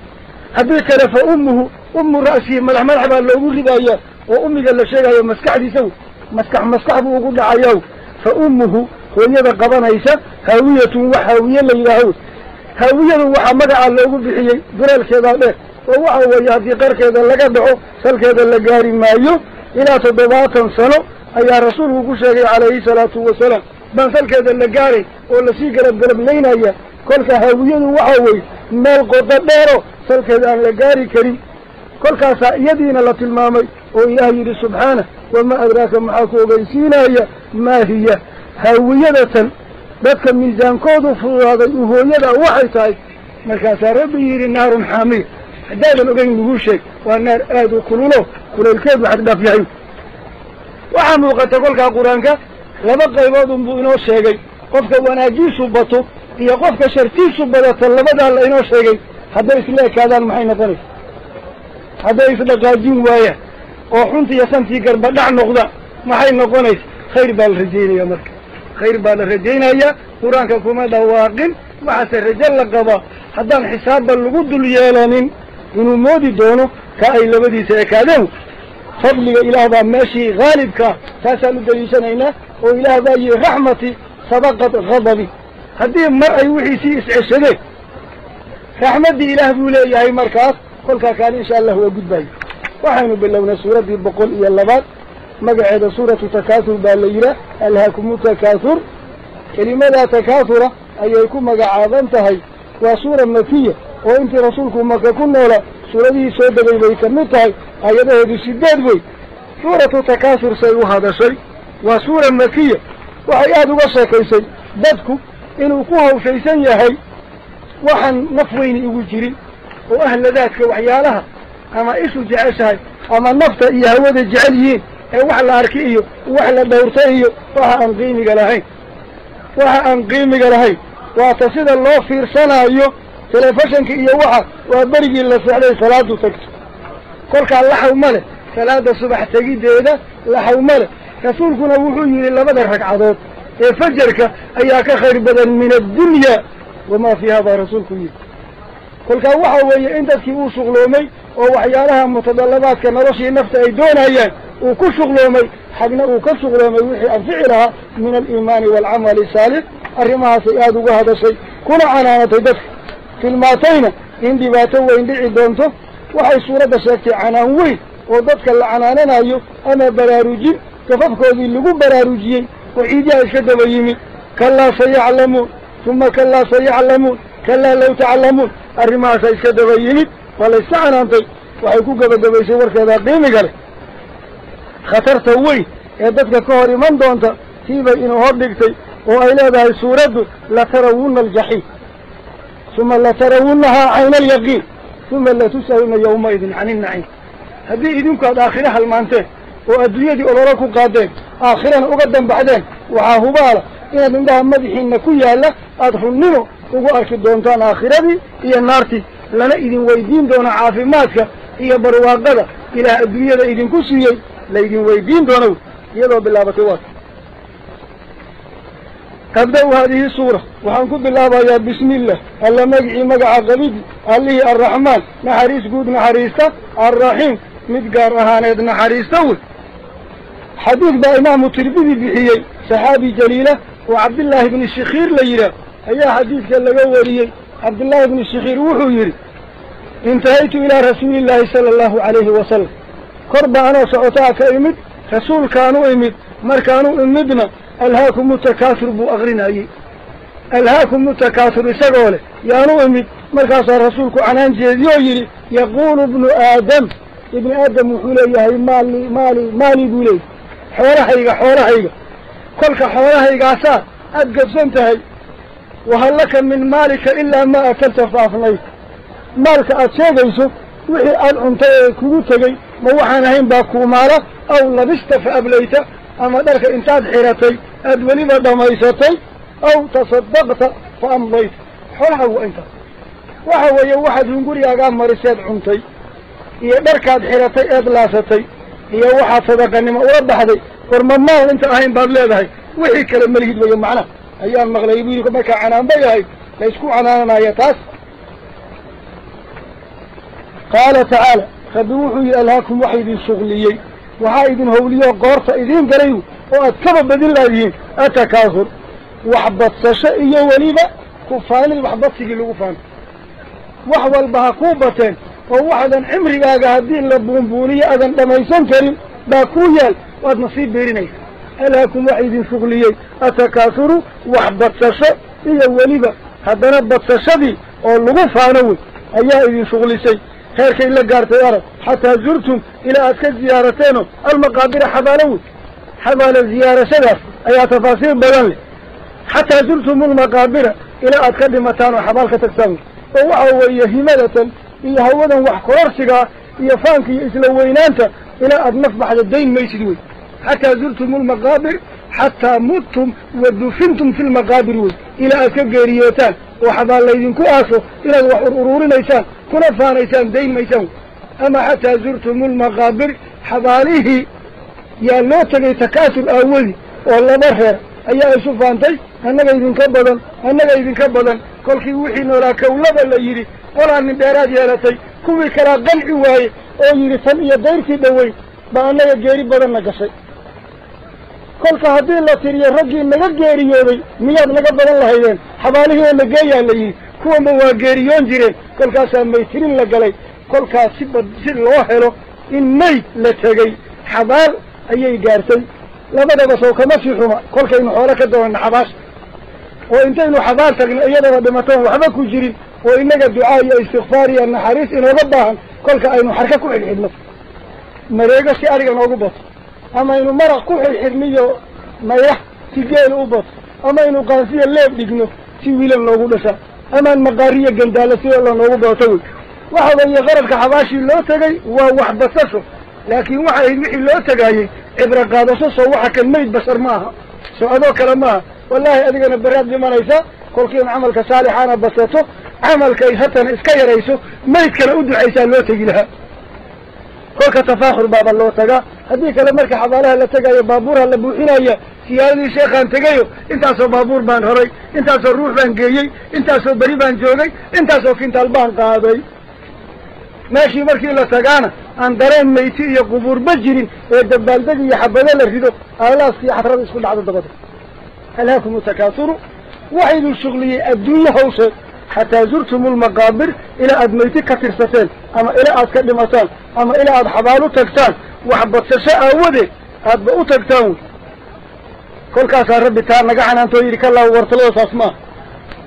هذيك فأمه أم رأسي ملح ملحبا لو ربايا وأمي قال لشيء يا مسكح دي سو مسكح بوقول عياو فأمه ويدا قبنا يسا هاوية وحاوية اللي يراهو هاوية وحمد على لو بحيي قرال كذا له ووحا ويهدي قر كذا لقى دعو سل كذا لقاري مايو إلى تضباط سنو أي رسول وقشة عليه الصلاة والسلام بان سل كذا لقاري ولا سي قرب لينا يا كل هاوية وحاوي مال قطة دارو سل كذا لقاري كريم كل كاسا يدينا لتلمامي وإلهي سبحانه وما أدراك معاكو بيسينا هي ما هي هاوية بدك ميزان كودو فوضا وهو يدا وحيتاي مركاسا ربي يري نار حامية حدادا نقين نقول شيء والنار آدو كلولو كل الكيب حد دافعي وحامو قد تقول كقرانك لبقى يبادون بو شيء قفك وناجي سبطو هي قفك شرتي سبطو لبدا الله شيء حدا يسلاك هذا المحينة ثاني هذا يفضل قاجين وايه وحنت يسنتي قرب دع نقضة ما حي نقونيس خير بالرجين يا مرك خير بالرجين يا قرانك كما دواقن وحس الرجال لقضاء حتى الحساب بالوجود اليالانين إنه مودي دونه كأي لبدي سيكادم فضل إله با ماشي غالب كا تسأل دليشنينا وإله باي رحمتي سبقت غضبي هذه مرأي وحيسي إسعشده رحمتي إله بولي هاي مركات كل كان إن شاء الله هو قد باي وحين بالله سورة بقول إيا اللبات مقعد سورة تكاثر بالليلة ألهاكم تكاثر كلمة لا تكاثر أي يكون مقعدا تهي وسورة مكية وإنت رسولكم مكا كنا ولا سورة دي سودة بي كمتهي أيضا دي سداد بي سورة تكاثر سيو هذا شيء وسورة مكية وحياد وصا كيسي بدكو إنه قوها وشيسان يهي وحن نفوين يوجري وأهل ذاتك وحيالها أما إسو جعشهي أما النفط إياه وذي جعليين وحلا أركيه وحلا دورتيه وحا أن قيمك لهي وتصيد الله في رسالة أيوه تلفشنك إياه وحا وبرقي الله عليه صلاة تكت قولك اللحو ماله صلاة الصبح تجيد هذا لحو ماله رسولكنا وحوي إلا بدر حق عضوت فجرك أياك خير بدن من الدنيا وما في هذا رسولكم قولك وحوي إنت كيبو شغلومي ووحيالها متطلبات كنرشي نفس أي دون أيام وكل شغلومي حقنا وكل شغلومي وحي أفعلها من الإيمان والعمل الصالح أرمها سيئات وهذا الشيء كنا عنانا تدفع في الماتين إندي باتوا وإندي عدونته وحي سورة شاكي عناوين وضدك العنانا أيو أنا براروجي كففكو ذي اللقو براروجي وعيدها الشد ويمي كلا سيعلمون ثم كلا سيعلمون كلا لو تعلمون أرمها سيشد ويمي وليس عنانتي وحيكو قبل يسور كذا قيمي قال خطرت وي يددك كهري من دونتا تيبا إنه هردكتي وإلى ذا سورة لترون الجحيم ثم لترونها عين اليقين ثم لا تسألون يومئذ عن النعيم هذه إذنك آخرها المانتين وأدوية دي أولاكو قادين آخرا أقدم بعدين وعاهبالا إن عندها مدحين كويا لا أدخلنه وقالك الدونتان آخرة دي هي النارتي لنا إذن ويدين دون عافماتك هي برواقضة إلى أدوية إذن كسيي لا إذن ويدين دونه يدعو بالله بتوات تبدأ هذه السورة وحنكب بالله يا بسم الله ألا مقعي مقع قبيدي اللي الرحمن نحريس قود نحريسته الرحيم مدقار أهانيد نحريسته حديث بإمام الترمذي بحيي صحابي جليلة وعبد الله بن الشخير ليلة هي حديث كان لقوري عبد الله بن الشخير وحويري انتهيت إلى رسول الله صلى الله عليه وسلم قرب أنا سعطاك إمد رسول كانوا إمد مر كانوا إمدنا ألهاكم التكاثر بأغرنا ألهاكم التكاثر سقوله يانو إمد مركز رسولك عنان جيديو يقول ابن آدم وحوليه مالي بولي حورا كلك حورا سا أدقب سنتهي وهل لك من مالك إلا ما أكلت فأفنيت مالك أتشيغيسو وحي أنت كروتكي موحانهين باكو مالا أو لبست فأبليت أما ذلك إنتاد حيرتي أدولي دميستي أو تصدقت فأمضيت حولها وإنت وهو واحد يقول يا قام مرساد عنتي هي بركاد حيرتي أدلاستي هي واحد صدقني ما أوضح هذي ورمما أنت أهين باب لهذي وحي كلام مليد ويا معنا أيام مغلبي كما كان عنان بيهاي ليسكو عنانا يتاس قال تعالى خذوحوا ألهاكم وحيد الشغليين وحايد هوليو قورة إذين قريو وأتكبب بدل هذين أتكاثر وحبط سشئية وليبا كفان الوحبط سيقلوا كفان وحوال بها كوبتين وواحدا عمري هادين لبونبونية أذن دميسان كريم باكويال واد نصيب بيرينيس ألهاكم وحيد الشغليين أتكاثروا وحبط سشئية وليبا هذا نبط سشئي واللغوف هانوي أيها إذين شغلي شيء خير كي لقارت يارا حتى زرتم إلى أسكت زيارتين المقابر حبالوي حبال الزيارة شغف أي تفاصيل بياني حتى زرتم المقابر إلى أسكت متان وحبالك تكسامي وهو يهمالة يهودا وحكورسكا يفانك يسلوينانتا إلى أدنف بعد الدين ما يسدوي حتى زرتم المقابر حتى متم ودفنتم في المقابر إلى أسكت قيريوتان وحبال ليدين كواسو إلى الوحرور نيسان كنا فانيسان دين ميسان أما حتى زرتم المقابر حباليه يا لوتني تكاثر أولي والله بخير أيها سفانتي أنك إذن كبدا كل كي وحي نولا كولبا اللي يري ولا من ديرات يالتي kuwii kalaa qanci waaye oo yidhi tan iyo dayrtii dhowey baa annaga geeri badanna gashay kolka haddii la tiriyo raggii naga geeriyooday miyaad naga badan lahaydeen xabaalihii la geeyaa la yidhi kuwanba waa geeriyoon jireen kolkaasaa maytirin la galay kolkaas si loo helo in mayd la tegey xabaal ayay gaartay labadaba soo kama sii xuma kolkaynu xoolo ka doonana xabaasha oo intaynu xabaal tagno iyadaba dhimatoon waxba ku jirin oo innaga ducaa iyo istikfaar iyo naxariis inooga baahan kolka aynu xarka ku xidhxidhno mareego si ariga noogu bato ama aynu maraq ku xidhxidhniyo mayax si geel u bato ama aynu qaansiya leeb dhigno si wiilan noogu dhasha amaan maqaariyo gandaalo si la noogu bato wey waxa weeye qaradka xabaashii loo tegay waa wax basasho laakiin waxa ahayd wixii loo tagaayey cibro qaadasho soo waxa kan mayd bashar maaha soo adoo kale maaha wallaahi adigana baraad dhimanaysa kolkiin camalka saalixaana basato camalkay hatana iska yarayso maydkana u ducaysaa loo tegi lahaa kolka tafaakhur baaba loo tagaa haddii kale marka xabaalaha la tegaayo baabuurha la buuxinaya siyaaradii sheekhaan tegayo intaasoo baabuur baan horay intaasoo ruux baan geeyey intaasoo beri baan joogay intaasoo kintaal baan qaaday meeshii markii la tagaana aan dareen mayti iyo qubuurba jirin ee dabaaldeg iyo xabado la rido aalaaskii xadrada isku dhacdo dabada alhaakum takaasuru waxaydu shugliyey adduunye hawsheed xataa zurtum lmaqaabir ilaa aad mayti ka tirsateen ama ilaa aad ka dhimataan ama ilaa aad xabaal u tagtaan wax badsasho aawadeed aadba u tagtaan wey kolkaasaa rabbi taa naga xanaantoo yidhi kalaa wartaloosaas maaha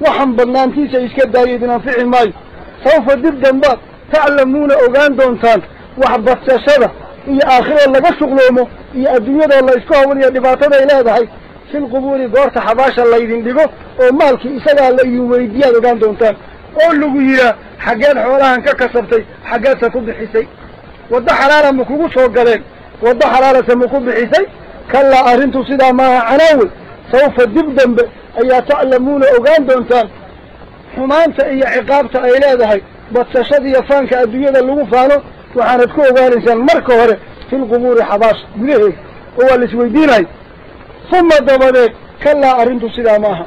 waxaan badnaantiisa iska daayay idin anfici maayo sawfa dib dambaad تعلمون أوغان دونتان وحبت شاشدة إيا آخر اللغة شغلومو إيا الدنيا دا الله إسكوها وليا دباتنا إلا دهي في القبور قورت حباشا الله يدين ديقو ومالكي إساقا الله يويديا أوغان دونتان قولوا قيرا حقات حوالها انكا كسبتي حقات ستوب حسي ودا حلالة مكوكو شوقلين ودا حلالة مكوكو بحسي كلا أرنتو سيدا ما عناول سوف دبدن أيا تعلمون أوغان دونتان حمانتا إيا عقابتا إلا دهي badsashada iyo faanka adduunyada lagu faano waxaanad ku ogaanaysaan marka hore fil qubuuri xabaash gudaheeda oo waa la isweydiinay uma dabadeed kalaa arrintu sidaa maaha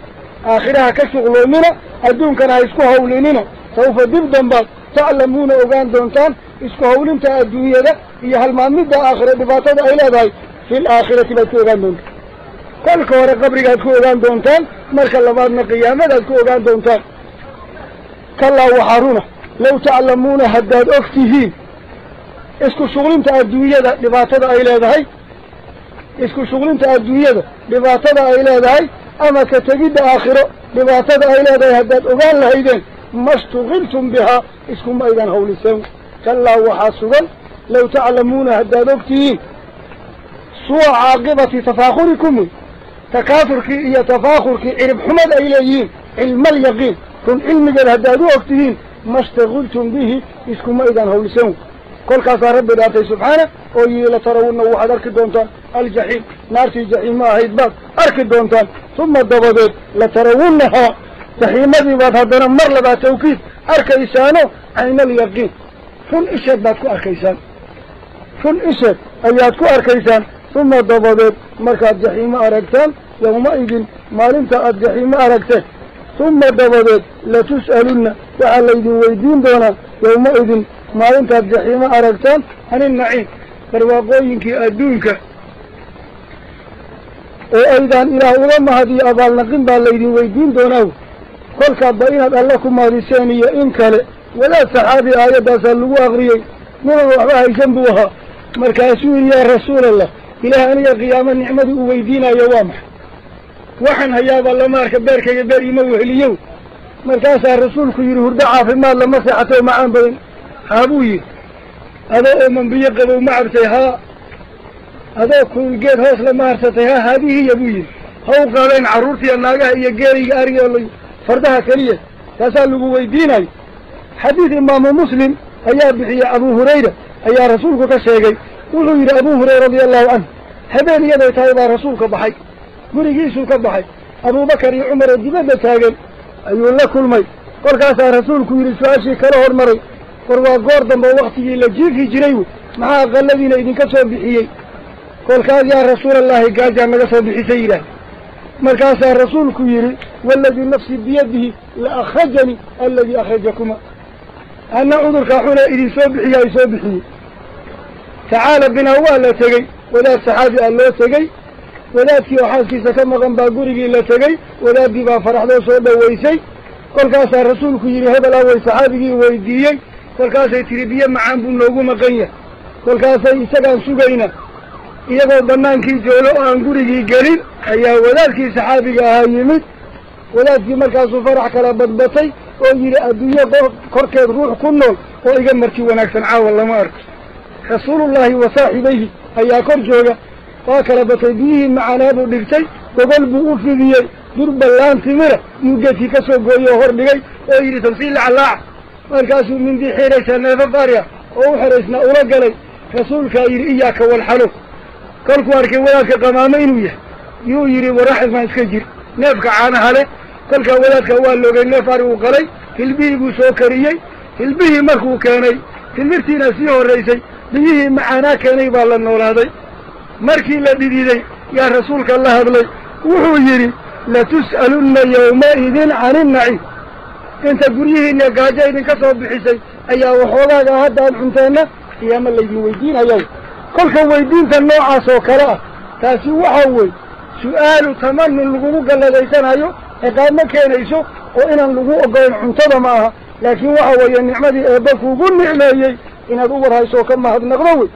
aakhiraha ka shuqloomina adduunkana ha isku hawlinina sawfa dib dambaad ta'lamuuna ogaan doontaan isku hawlinta adduunyada iyo halmaamidda aakhira dhibaatada ay leedahay fil aakhirati baad ku ogaan doontaan kolka hore qabrigaad ku ogaan doontaan marka labaadna qiyaamadaad ku ogaan doontaan kalaa waxaaruna لو تعلمون هداد أكتهين اسكو شغلين تأدوية لباتة أيلا ذهي اسكو شغلين تأدوية لباتة أيلا ذهي أما كتجد آخره لباتة أيلا ذهي هداد أغان لهيدين ما اشتغلتم بها اسكم أيضا هولي سيو كلا وحاسوغا لو تعلمون هداد أكتهين سوى عاقبة تفاخركم تكاثرك إيا تفاخرك عرب حمد أيلايين علم اليقين كن علم جل هدادو أكتهين ما اشتغلتم به اسكم ايضا هولسون كل كاسا رب داتي سبحانه ويي لترون واحد ارك دونتان الجحيم نارتي جحيم ما هيد باب ارك دونتان ثم دبدت لترونها جحيمدي بعد هذا مر لبا توكيد ارك إسانو عين اليقين فن اشد باتكو اركيسان فن اشد اياتكو اركيسان ثم دبدت مركات جحيم اركتان يومئذ مالنت الجحيم اركتان ثم دبدت لتسألن وعلى يدين ويدين دونا يومئذ ما انت الجحيم أرقتان عن النعيم فرواقوينك أدونك وأيضا إلى أولما هذه أبال نقيم بالليدين ويدين دونا كل كبئينة لكم هذه الثانية إنك ولا سحابي آيات أسألوا أغريي من الوحبها يجنبوها مركاسون يا رسول الله إلى أن قيام النعمة ويدينا يوامح وحن هياب الله مارك بارك يبار يموه اليوم مركاسا الرسول خير هردعا في المال لما سيحته معان بين حابوي هذا من بيقبوا معبتها هذا كل جيد هوس لما هرستها هذه هي بوي هو قالين عرورتي الناقة هي جيري أريا الله فردها كلية تسألوا ويدينا حديث إمام مسلم أيا بحي أبو هريرة أيا رسولك كشيغي قولوا إلى أبو هريرة رضي الله عنه هبين يدي تايبا رسولك بحي gurigiisuu ka baxay abubakar iyo cumar oo dibadda taagan ayuu la kulmay kolkaasaa rasuulku yidhi su-aashii kala hormaray war waa goor dambe waktigii la jiifi jiray wey maxaa aqaladiina idinka soo bixiyey kolkaas yaa rasuulallaahi gaajaa naga soo bixisay yidhaah markaasaa rasuulku yidhi waaladii nafsi biyadihi la akhrajanii aladii akhrajakuma أنا عذر كحولة إذن صبحي أي صبحي تعالى بنا ولا تجي ولا صحابي الله تجي ولا في وحاسي سكما غنبا قرقي إلا تجي ولا بما فرح له صوبه ويسي كل كاسا رسولك يري هذا الأول صحابي ويديي كل كاسا يتربية معان بنوغو مقية كل كاسا يسكن سوغينا إيقو بنانكي جولو عن قرقي قليل أيها ولادكي صحابي هايمت ولادكي مركز فرح كلا بدبطي ويري الدنيا كركيد روح كنول وإيقمرتي وناكسن عاوالله ما أرك رسول الله وصاحبيه أيها كرجوغا وكلا بطيبيه معنا أبو دكتي وقلبه أفضيه درب اللان تمرة يوجدي كسو قوي وغردقي ويري تمثيل علاع والكاسو من دي حيريسا نفقاريا وحرسنا أولقلي رسولك يري إياك والحلو كالكو أركي ولادك قمامين ويه يو يري ورحل ما يسكجر نفك عانا هالي كالكو ولادك واللوغي نفارو قلي في البيه سوكريي في البيه مركو كاني في المرتين سيهو الرئيسي بيه معانا كاني بالله النولادي مركي لديدي يا رسولك الله أبلي وحو يري لتسألن يومئذ عن النعيم انت قريه انك قاجين كسب بحسي ايا وحولاك هذا الحنتانة قياما اللي ويدين ايا كلك ويدين تنوع سوكرا تاسي وحوي سؤال تمن اللقوق اللذيسان ايو اقام كينيسو وإن اللقوق قوين حنتظى معها لكن وحوي النعمة اباكو قل نعمة إن الأمر هاي سوكا ما هذا نغضوي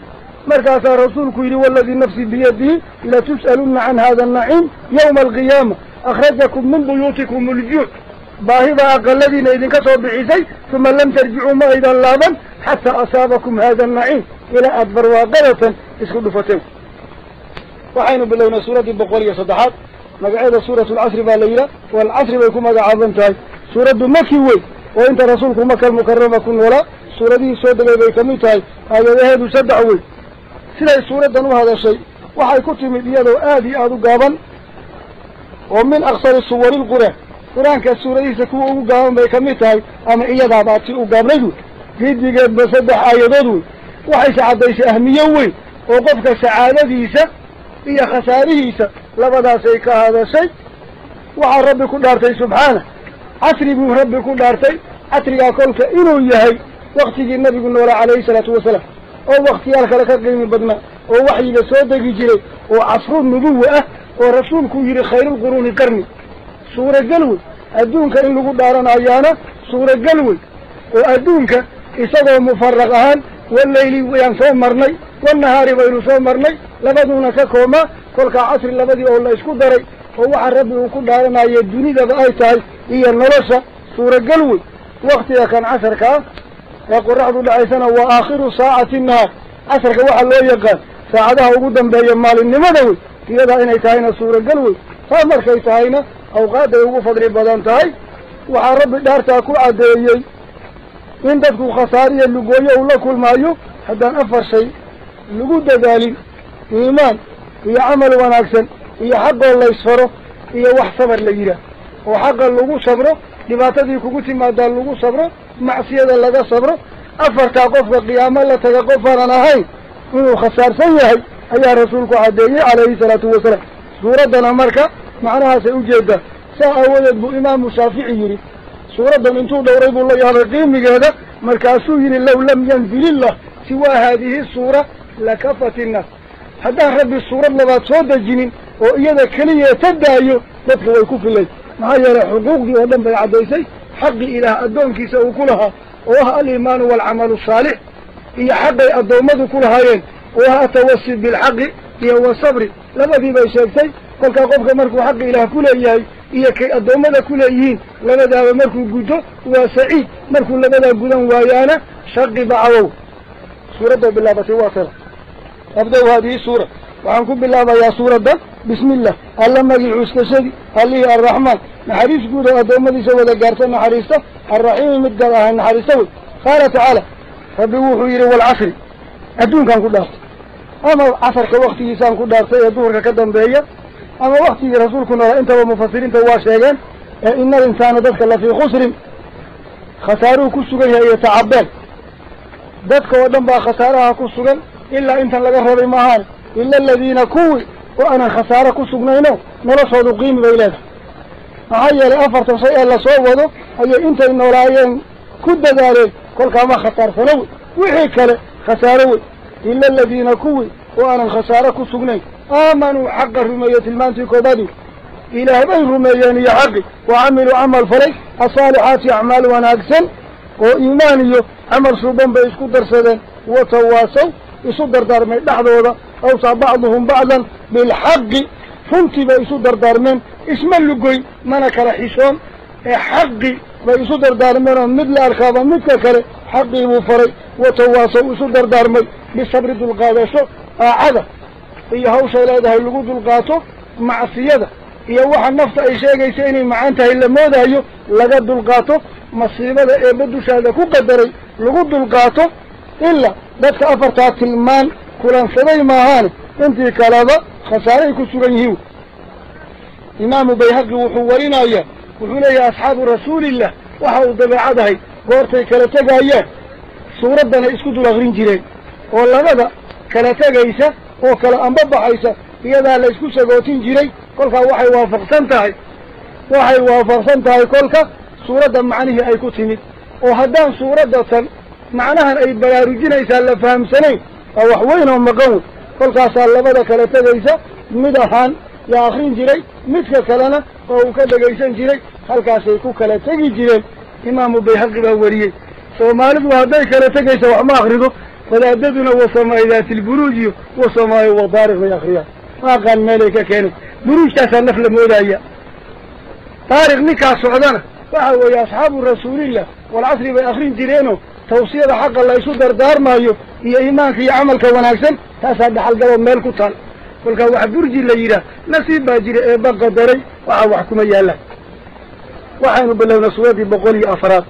مركز رسولك يري والذي نفسي بيده لتسألن عن هذا النعيم يوم القيامة أخرجكم من بيوتكم الجوع باهظة أقل الذين إذن كسوا بعيسي ثم لم ترجعوا ما إذا لابا حتى أصابكم هذا النعيم إلى أدبر واقلة اسكدوا فتو وحين بلونا سورة البقرية صدحات مقعدة سورة العصر بالليلة والعصر بيكم مقعبنتهاي سورة مكيوي وإنت رسولكم مكة المكرمة كن ولا سورة دي سودة بيكميتهاي هذا ذهب سدعوي سلاي سورة دنو هذا الشيء وحي كتم بيده آدي آدو قابا ومن أقصر الصور القرآن كالسورة دي سكوه قابا بيكميتهاي أما إيادا باتي قابا رجو جيد قد بسدح آيادو وحي سعاديس أهميوي وقفك سعادة ديسة إيا خساريسة لبدا سيكا هذا الشيء وعن ربي كل دارتي سبحانه عسري بو ربي كل دارتي عسري أقولك إنو يهي وقت النبي قلنا عليه الصلاة والسلام أو وقت يالك لك قيم بدنا أو وحي لسودة جيري وعصر النبوة ورسولك يري خير القرون قرني سورة قلوي أدونك إن لقود دارنا عيانا سورة قلوي وأدونك إساقوا مفرقهان والليل وينصوم مرني والنهار وينصوم مرني لبدونك كوما كلك عصر لبدي أولا إسكو داري هو عن ربي وكل دارنا يدوني ذا بآيتاي هي النرسة سورة قلوي وقتها كان عصر كا يقول رعض العيسان وآخر ساعة النهار عصر كواحد لو يقال ساعدها وقودا بيمال النمدوي في يدا إن يتهينا سورة قلوي فأمر كي يتهينا أو قاد يوقف فضل بدان تهي وعن ربي دارتا كو عديي إن تدكو خساريا اللقوية ولا كل مايو حتى أفر شيء اللقود دالي إيمان هي عمل وناكسن هي حق الله يصفره هي وحصبر ليرا وحق اللقو صبره لباتدي كوكوتي ما دال اللقو صبره معصية لغا صبره أفر تاقف قياما لا تاقف أنا هاي إنه خسار سيهي أي رسولك عديي عليه الصلاة والسلام سورة دانا مركة معناها سيوجد ساعة ولد بو إمام الشافعي يري سورة دانا انتو دوريب الله هذا القيم هذا مركاسو يري لو لم ينزل الله سوى هذه السورة لكفت الناس حتى ربي السورة لبات صوت الجنين وإيادا كلية تدعيو تدخل ويكوف الليل معايا حقوق دي ودن بالعديسي حق إله أدون كيسا كلها وها الإيمان والعمل الصالح هي حق الدومد كلها ين وها التوسل بالحق هي هو الصبر لما في بيشاكتي قل كاقوبك مركو حق إله كل إياه هي كي الدومد كل إيهين لما داب مركو قدو وسعيد مركو لما داب قدو ويانا شق بعوه سورة بالله بتواصل أبدأ هذه السورة وعنكم بالله يا سورة ده بسم الله اللهم يعوز كشدي اللي الرحمن نحريس قدو الدومد سوى ذكرت نحريسته الرحيم مدقها نحريسته قال تعالى فبوحوا يري والعصر أدون كان كل دارت أما عصر كوقت يسان كل دارت يدور كدم بيا أما وقت رسول كنا أنت ومفسرين تواشيان إن الإنسان ذاتك الله في خسر خساره كسجن يتعبان ذاتك ودم با خسارها كسجن إلا أنت لقرب المهار إلا الذين كوي وأنا خسارة كسجنينه نرصد قيم بيلاده هيا لأفرت شيئا لصوّده هيا أنت إنه رايين كد ذلك كل كما خسار فنوي وحي كله خساروي إلا الذين كوي وأنا خسارة كسجنين آمنوا حق الرمية المانتي كوبادي إلى بين رميان يحقي وعملوا عمل فريق الصالحات أعمال وناقسن وإيمانيو عمل صوبان بيسكو درسدين وتواصوا يصدر دارمين لحظة أوصى بعضهم بعضا بالحق فنتي بيصدر دارمين اسم اللقوي منك رحيشون حقي بيصدر دارمين مثل أرخابا مثل كره حقي وفري وتواصوا يصدر دارمين بالصبر دلقادشو عدا هي هوشة إلى اللقود دلقاتو مع السيادة هي واحد نفط أي شيء يسيني معناتها إلا مودا هيو لقد دلقاتو مصيبة بدو شهادة كو قدري لقود دلقاتو إلا dadka afartaa tilmaan kulansaday maahaan intii kaleba khasaaray ku sugan yihiin imaamu bayhaqi wuxuu warinayaa wuxuu leeyahay asxaabu rasuulillah waxa uu dabeecadahay goortay kala tagayeen suuradana isku dul aqrin jireen oo labada kala tagaysa oo kala anbabaxaysa iyada la isku sagootin jiray kolka waxay waafaqsan tahay kolka suurada macnaheedu ay ku timid oo haddaan suurada tan معناها أي بيارجينيسا لفهم سنين أو وحوينهم مقوم كل كاسا لبدا كلا تجيسا مدهان يا آخرين جري مثل كلنا أو كذا جيسان جري هل كاسا يكون كلا تجي جري إمام بيحق بوريه سو مالك وهذا كلا تجيسا وما آخره فلا ددنا وسماء ذات البروج وسماء وطارق وياخريا ما كان ملك كانوا بروج تسا نفل مولايا طارق نكا سعدنا فهو يا أصحاب رسول الله والعصر بآخرين جرينه توصية حق الله يسودر دار مايو هي إيمانك هي عملك وناكسن تاسد حلقة وميل كتال قلك واحد برجي الليلة نصيب باجري بقى داري وحكم يالا وحين بالله نصواتي بقولي أفراد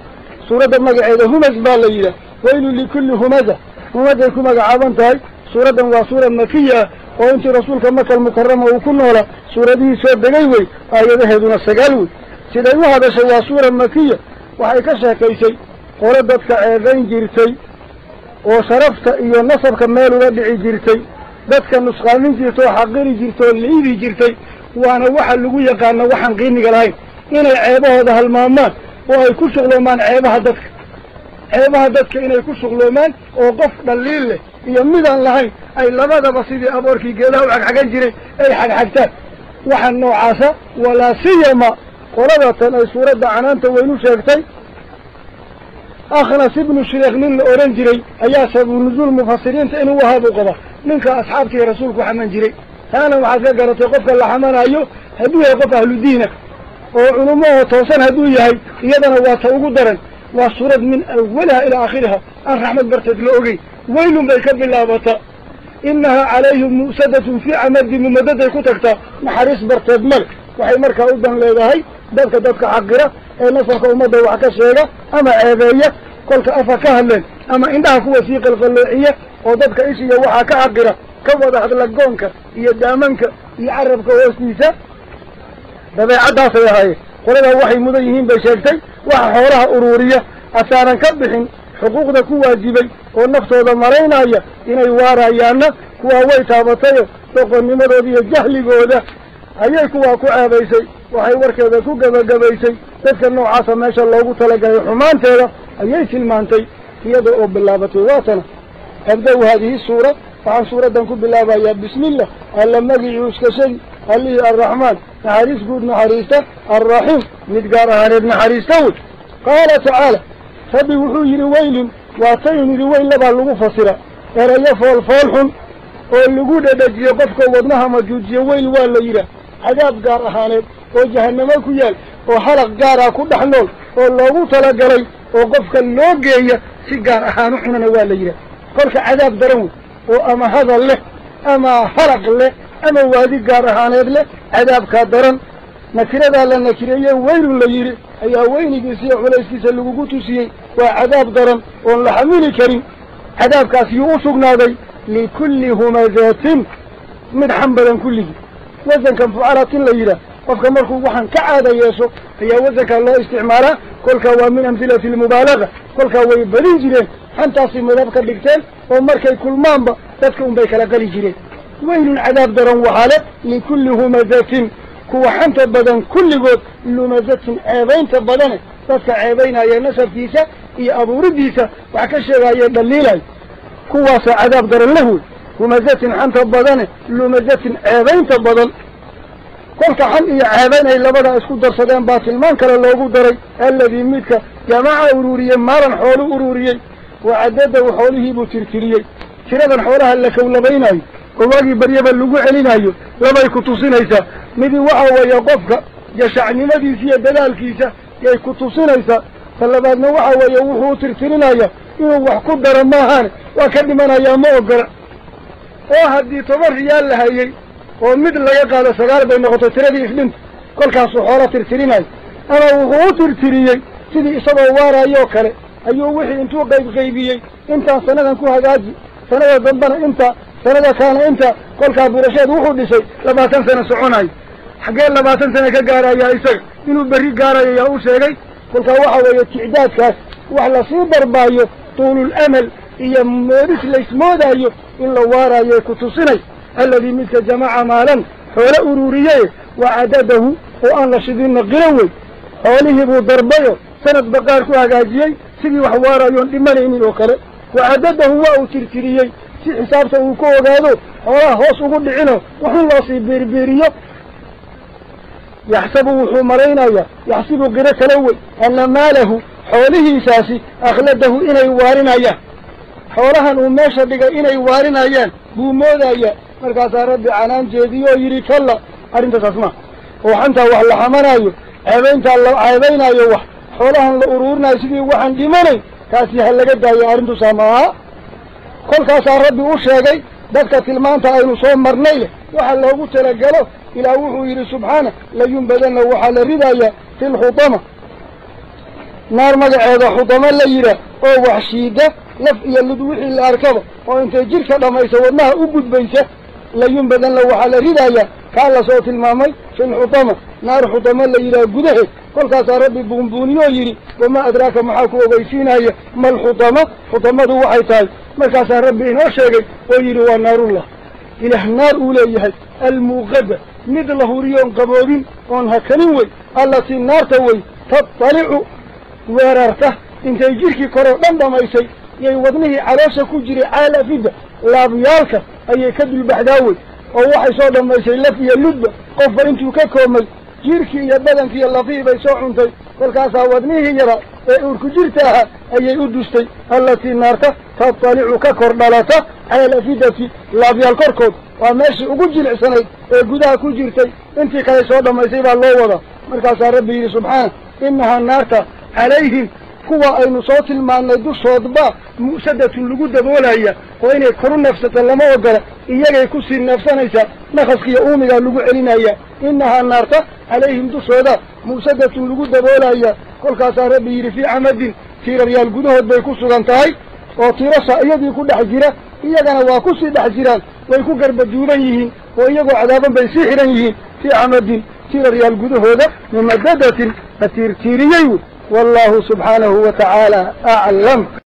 سورة المقعدة همز بالليلة ويل لكل همزة همزة يكون مقعبان تاي سورة وصورة مكية وانت رسولك مكة المكرمة وكل ولا سورة دي سورة دقيوي آية هدون السقالوي سيدايو هذا سوى سورة مكية وحيكسها كيسي qoladadka eedayn jirtay oo sharafta iyo nasabka meel uga dhici jirtay dadka nusqaamin jirtay oo xaqiri jirtay oo liibi jirtay waana waxa lagu yaqaan waxaan qiimiga lahayn inay ceebahooda halmaamaan oo ay ku shuqloomaan ceebaha dadka inay ku shuqloomaan oo qof dhaliil leh iyo midaan lahayn ay labadaba sidii aboorkii geedaha u xagxagan jiray ay xagxagtaan waxaan noocaasa walaa siyama qoladatan ay suuradda canaanta weynu sheegtay أخنس ابن الشيخ من أورنجري أيا سبب نزول مفسرين إنه وهاب قضى منك أصحابك رسولك وحمن جري أنا وحسن قرأت قفك اللي حمان أيو هدوه قف أهل دينك وعلماء توصل هدوه هاي يدنا واتوقو درن والصورة من أولها إلى آخرها الرحمة برتد لأوغي ويل بيكب الله بطا إنها عليهم مؤسدة في عمد ممدد يكتكتا محارس برتد ملك وحي مركا أوضا لهاي دادك عقرة نصرك أمده وعكسيها أما عيبية كلك أفكاهلين أما عندها كوثيق القلوعية ودادك إيشي وحاك عقرة كوضا حد لقونك يدامنك يعربك واسنيسا دابي عدها سيهاي قولنا وحي مدينين بشيكتي وحا حورها أرورية أسانا كبحين حقوقنا كواجبي والنفط وذا مرينا هيا إنا يوارا يانا كوا ويتابطيو تقول نمدو دي جهلي قوله ayay kuwa ku aabaysay waxay warkeeda ku gabagabaysay dadka noocaas meesha loogu talagalay xumaanteeda ayay tilmaantay iyada oo bilaabatay waatana abda hadihi suura waxaan suuradan ku bilaabayaa bismillah alla magiisu iska shay alli arrahman naxariis guud naxariista arrahim mid gaar ahaaneed naxariista qaala tacaala rabbi wuxuu yidhi weylin waatayn yidhi weyl labaa lagu fasira erayo foolxun oo lagu dhadhajiyo qofka wadnaha majuujiyo weyl waa la yidhaah عذاب قار أهانيد وجهنم كيال وحلق قارا كدح نول ولو تلقلي وقفك اللوغية سيقار أهانو حنا نوالي قلك عذاب درون وأما هذا له أما حلق له أما وادي قار أهانيد له عذاب كادرن نكرة ذا نكرة ويل الليل أي وين يسيع ولا يسيس اللوغوتو سيء وعذاب درن والحميل كريم عذاب كاسي أسقنا ذي لكل همزات من حنبلا كله وزن كان فعارة الليلة وفق مركو وحن كعادة يسو هي وزن كان الله استعماله كل كوا من أمثلة المبالغة كل كوا يبلين جرين حتى في مذابك الدكتين ومركي كل مانبا تذكرون بيك لقلي جرين ويل العذاب درن وحالة لكل همزات كوا حنت بدن كل قد لمزات عيبين تبدنه تذكر عيبين هي نسب فيسا iyo abuuridiisa wax ka sheegaya dhaliilay kuwaasa cadaab daran lahu humazatin xanta badane lumazatin ceebaynta badan kolka xan iyo ceebayn ay labada isku darsadeen baa tilmaan kale loogu daray alladii midka jamaca ururiyey maalan xoolu ururiyey wacadadahu xoolihiibuu tirtiriyey tiradan xoolaha la kawlabaynayo oo waagii baryaba lagu celinayo labay ku tusinaysaa midii waxa weeye qofka jashacnimadiisa iyo dadaalkiisa yay ku tusinaysaa talabaadna waxa weeye wuxuu tirtirinaya inuu wax ku daro maahan waa ka dhimanayaa ma ogola oo haddii 10 riyaal la hayay oo mid laga qaado 9 bay noqoto tiradii isdhinta kolkaasuu xoola tirtirinayo ama wuxuu u tirtiriyey sidii isagoo waaraayoo kale ayuu wixii intuu qaybiyey intaan sanadan ku hagaaji sanada dambana inta sanada kaana inta kolkaa burasheed wuxuu dhisay 20 sano soconayo xagee 20 sano ka gaarayaa isaga inuu berri gaarayo yaa u sheegay kolkaa waxa weeye ticdaadkaas wax la sii darbaayo tuulul amal iyo moodis laysmoodayo in la waarayo ku tusinay alladii midka jamaca maalan xoolo ururiyey wacadadahu oo aan la shidinna qiran wey xoolihii buu darbayo sanad baqaar ku hagaajiyey sidii wax waarayoon dhimanaynin oo kale wacadadahu waa uu tirtiriyey si xisaabta uu ku ogaado xoolaha hoos ugu dhicino waxun loo sii beerbeeriyo yaxsabu wuxuu malaynayaa yaxsibu qiro kale wey anna maalahu xoolihiisaasi akhladahu inay waarinayaan xoolahan uu meesha dhigay inay waarinayaan buu moodayaa markaasaa rabbi canaan jeediyo oo yidhi kalla arrintaas ma oo xantaa wax la xamanayo ceebayntaa la ceebaynayo wax xoolahan la uruurinayo sidii waxaan dhimanayn taasi ha laga daayo arrintuusaa maaha kolkaasaa rabbi u sheegay dadka tilmaanta aynu soo marnay leh waxa loogu talagalo ilaah wuxuu yidhi subxaana layunbadanna waxaa la ridayaa fi lxutama naar magaceeda xutama la yidhaah oo wax shiida laf iyo lud wixii la arkaba oo intay jidhka dhammaysa wadnaha u gudbaysa layunbadanna waxaa la ridayaa kaa la soo tilmaamay fi lxutama naar xutama la yidhaah gudaheed kolkaasaa rabbi buunbuuniyoo yidhi wamaa adraaka maxaa ku ogeysiinaya malxutama xutamadu waxay tahay markaasaa rabbi inoo sheegay oo yidhi waa naarullah ilaah naar uu leeyahay almuuqada mid la huriyoon qaboobin oon hakanin wey allatii naarta wey tattalicu weerarta intay jidhkii koroo dhan dhamaysay yay wadnihii caloosha ku jiray caalafidda laabyaalka ayay ka dulbaxdaa wey oo waxay soo dhammaysay laf iyo ludba qofba intuu ka koomay jidhkii iyo badankii iyo lafihii bay soo cuntay kolkaasaa wadnihii yara ee uurku jirta ahaa ayay u dustay allatii naarta tattalicu ka kor dhalata cala alafidati laabyaal korkood waa meeshii ugu jilicsanayd ee gudaha ku jirtay intii kale soo dhammaysay baa loo wadaa markaasaa rabbi yidhi subxaana innahaa naarta calayhim kuwa aynu soo tilmaannay dushoodba mu'sadatun lagu daboolaya oo inay koru neefsato lama ogola iyagay kusii neefsanaysaa nakaskiiyo uumigaa lagu celinaya innahaa naarta calayhim dushooda mu'sadatun lagu daboolaya kolkaasaa rabbi yidhi fii camadin tiiraryaal gudahood bay ku sugan tahay oo tiirasha iyadii ku dhex jira iyagana waa kusii dhex jiraan way ku garbaduuban yihiin oo iyagoo cadaaban bay sii xidhan yihiin fii camadin tiiraryaal gudahooda mumadadatin la tiirtiiriyey wey والله سبحانه وتعالى أعلم.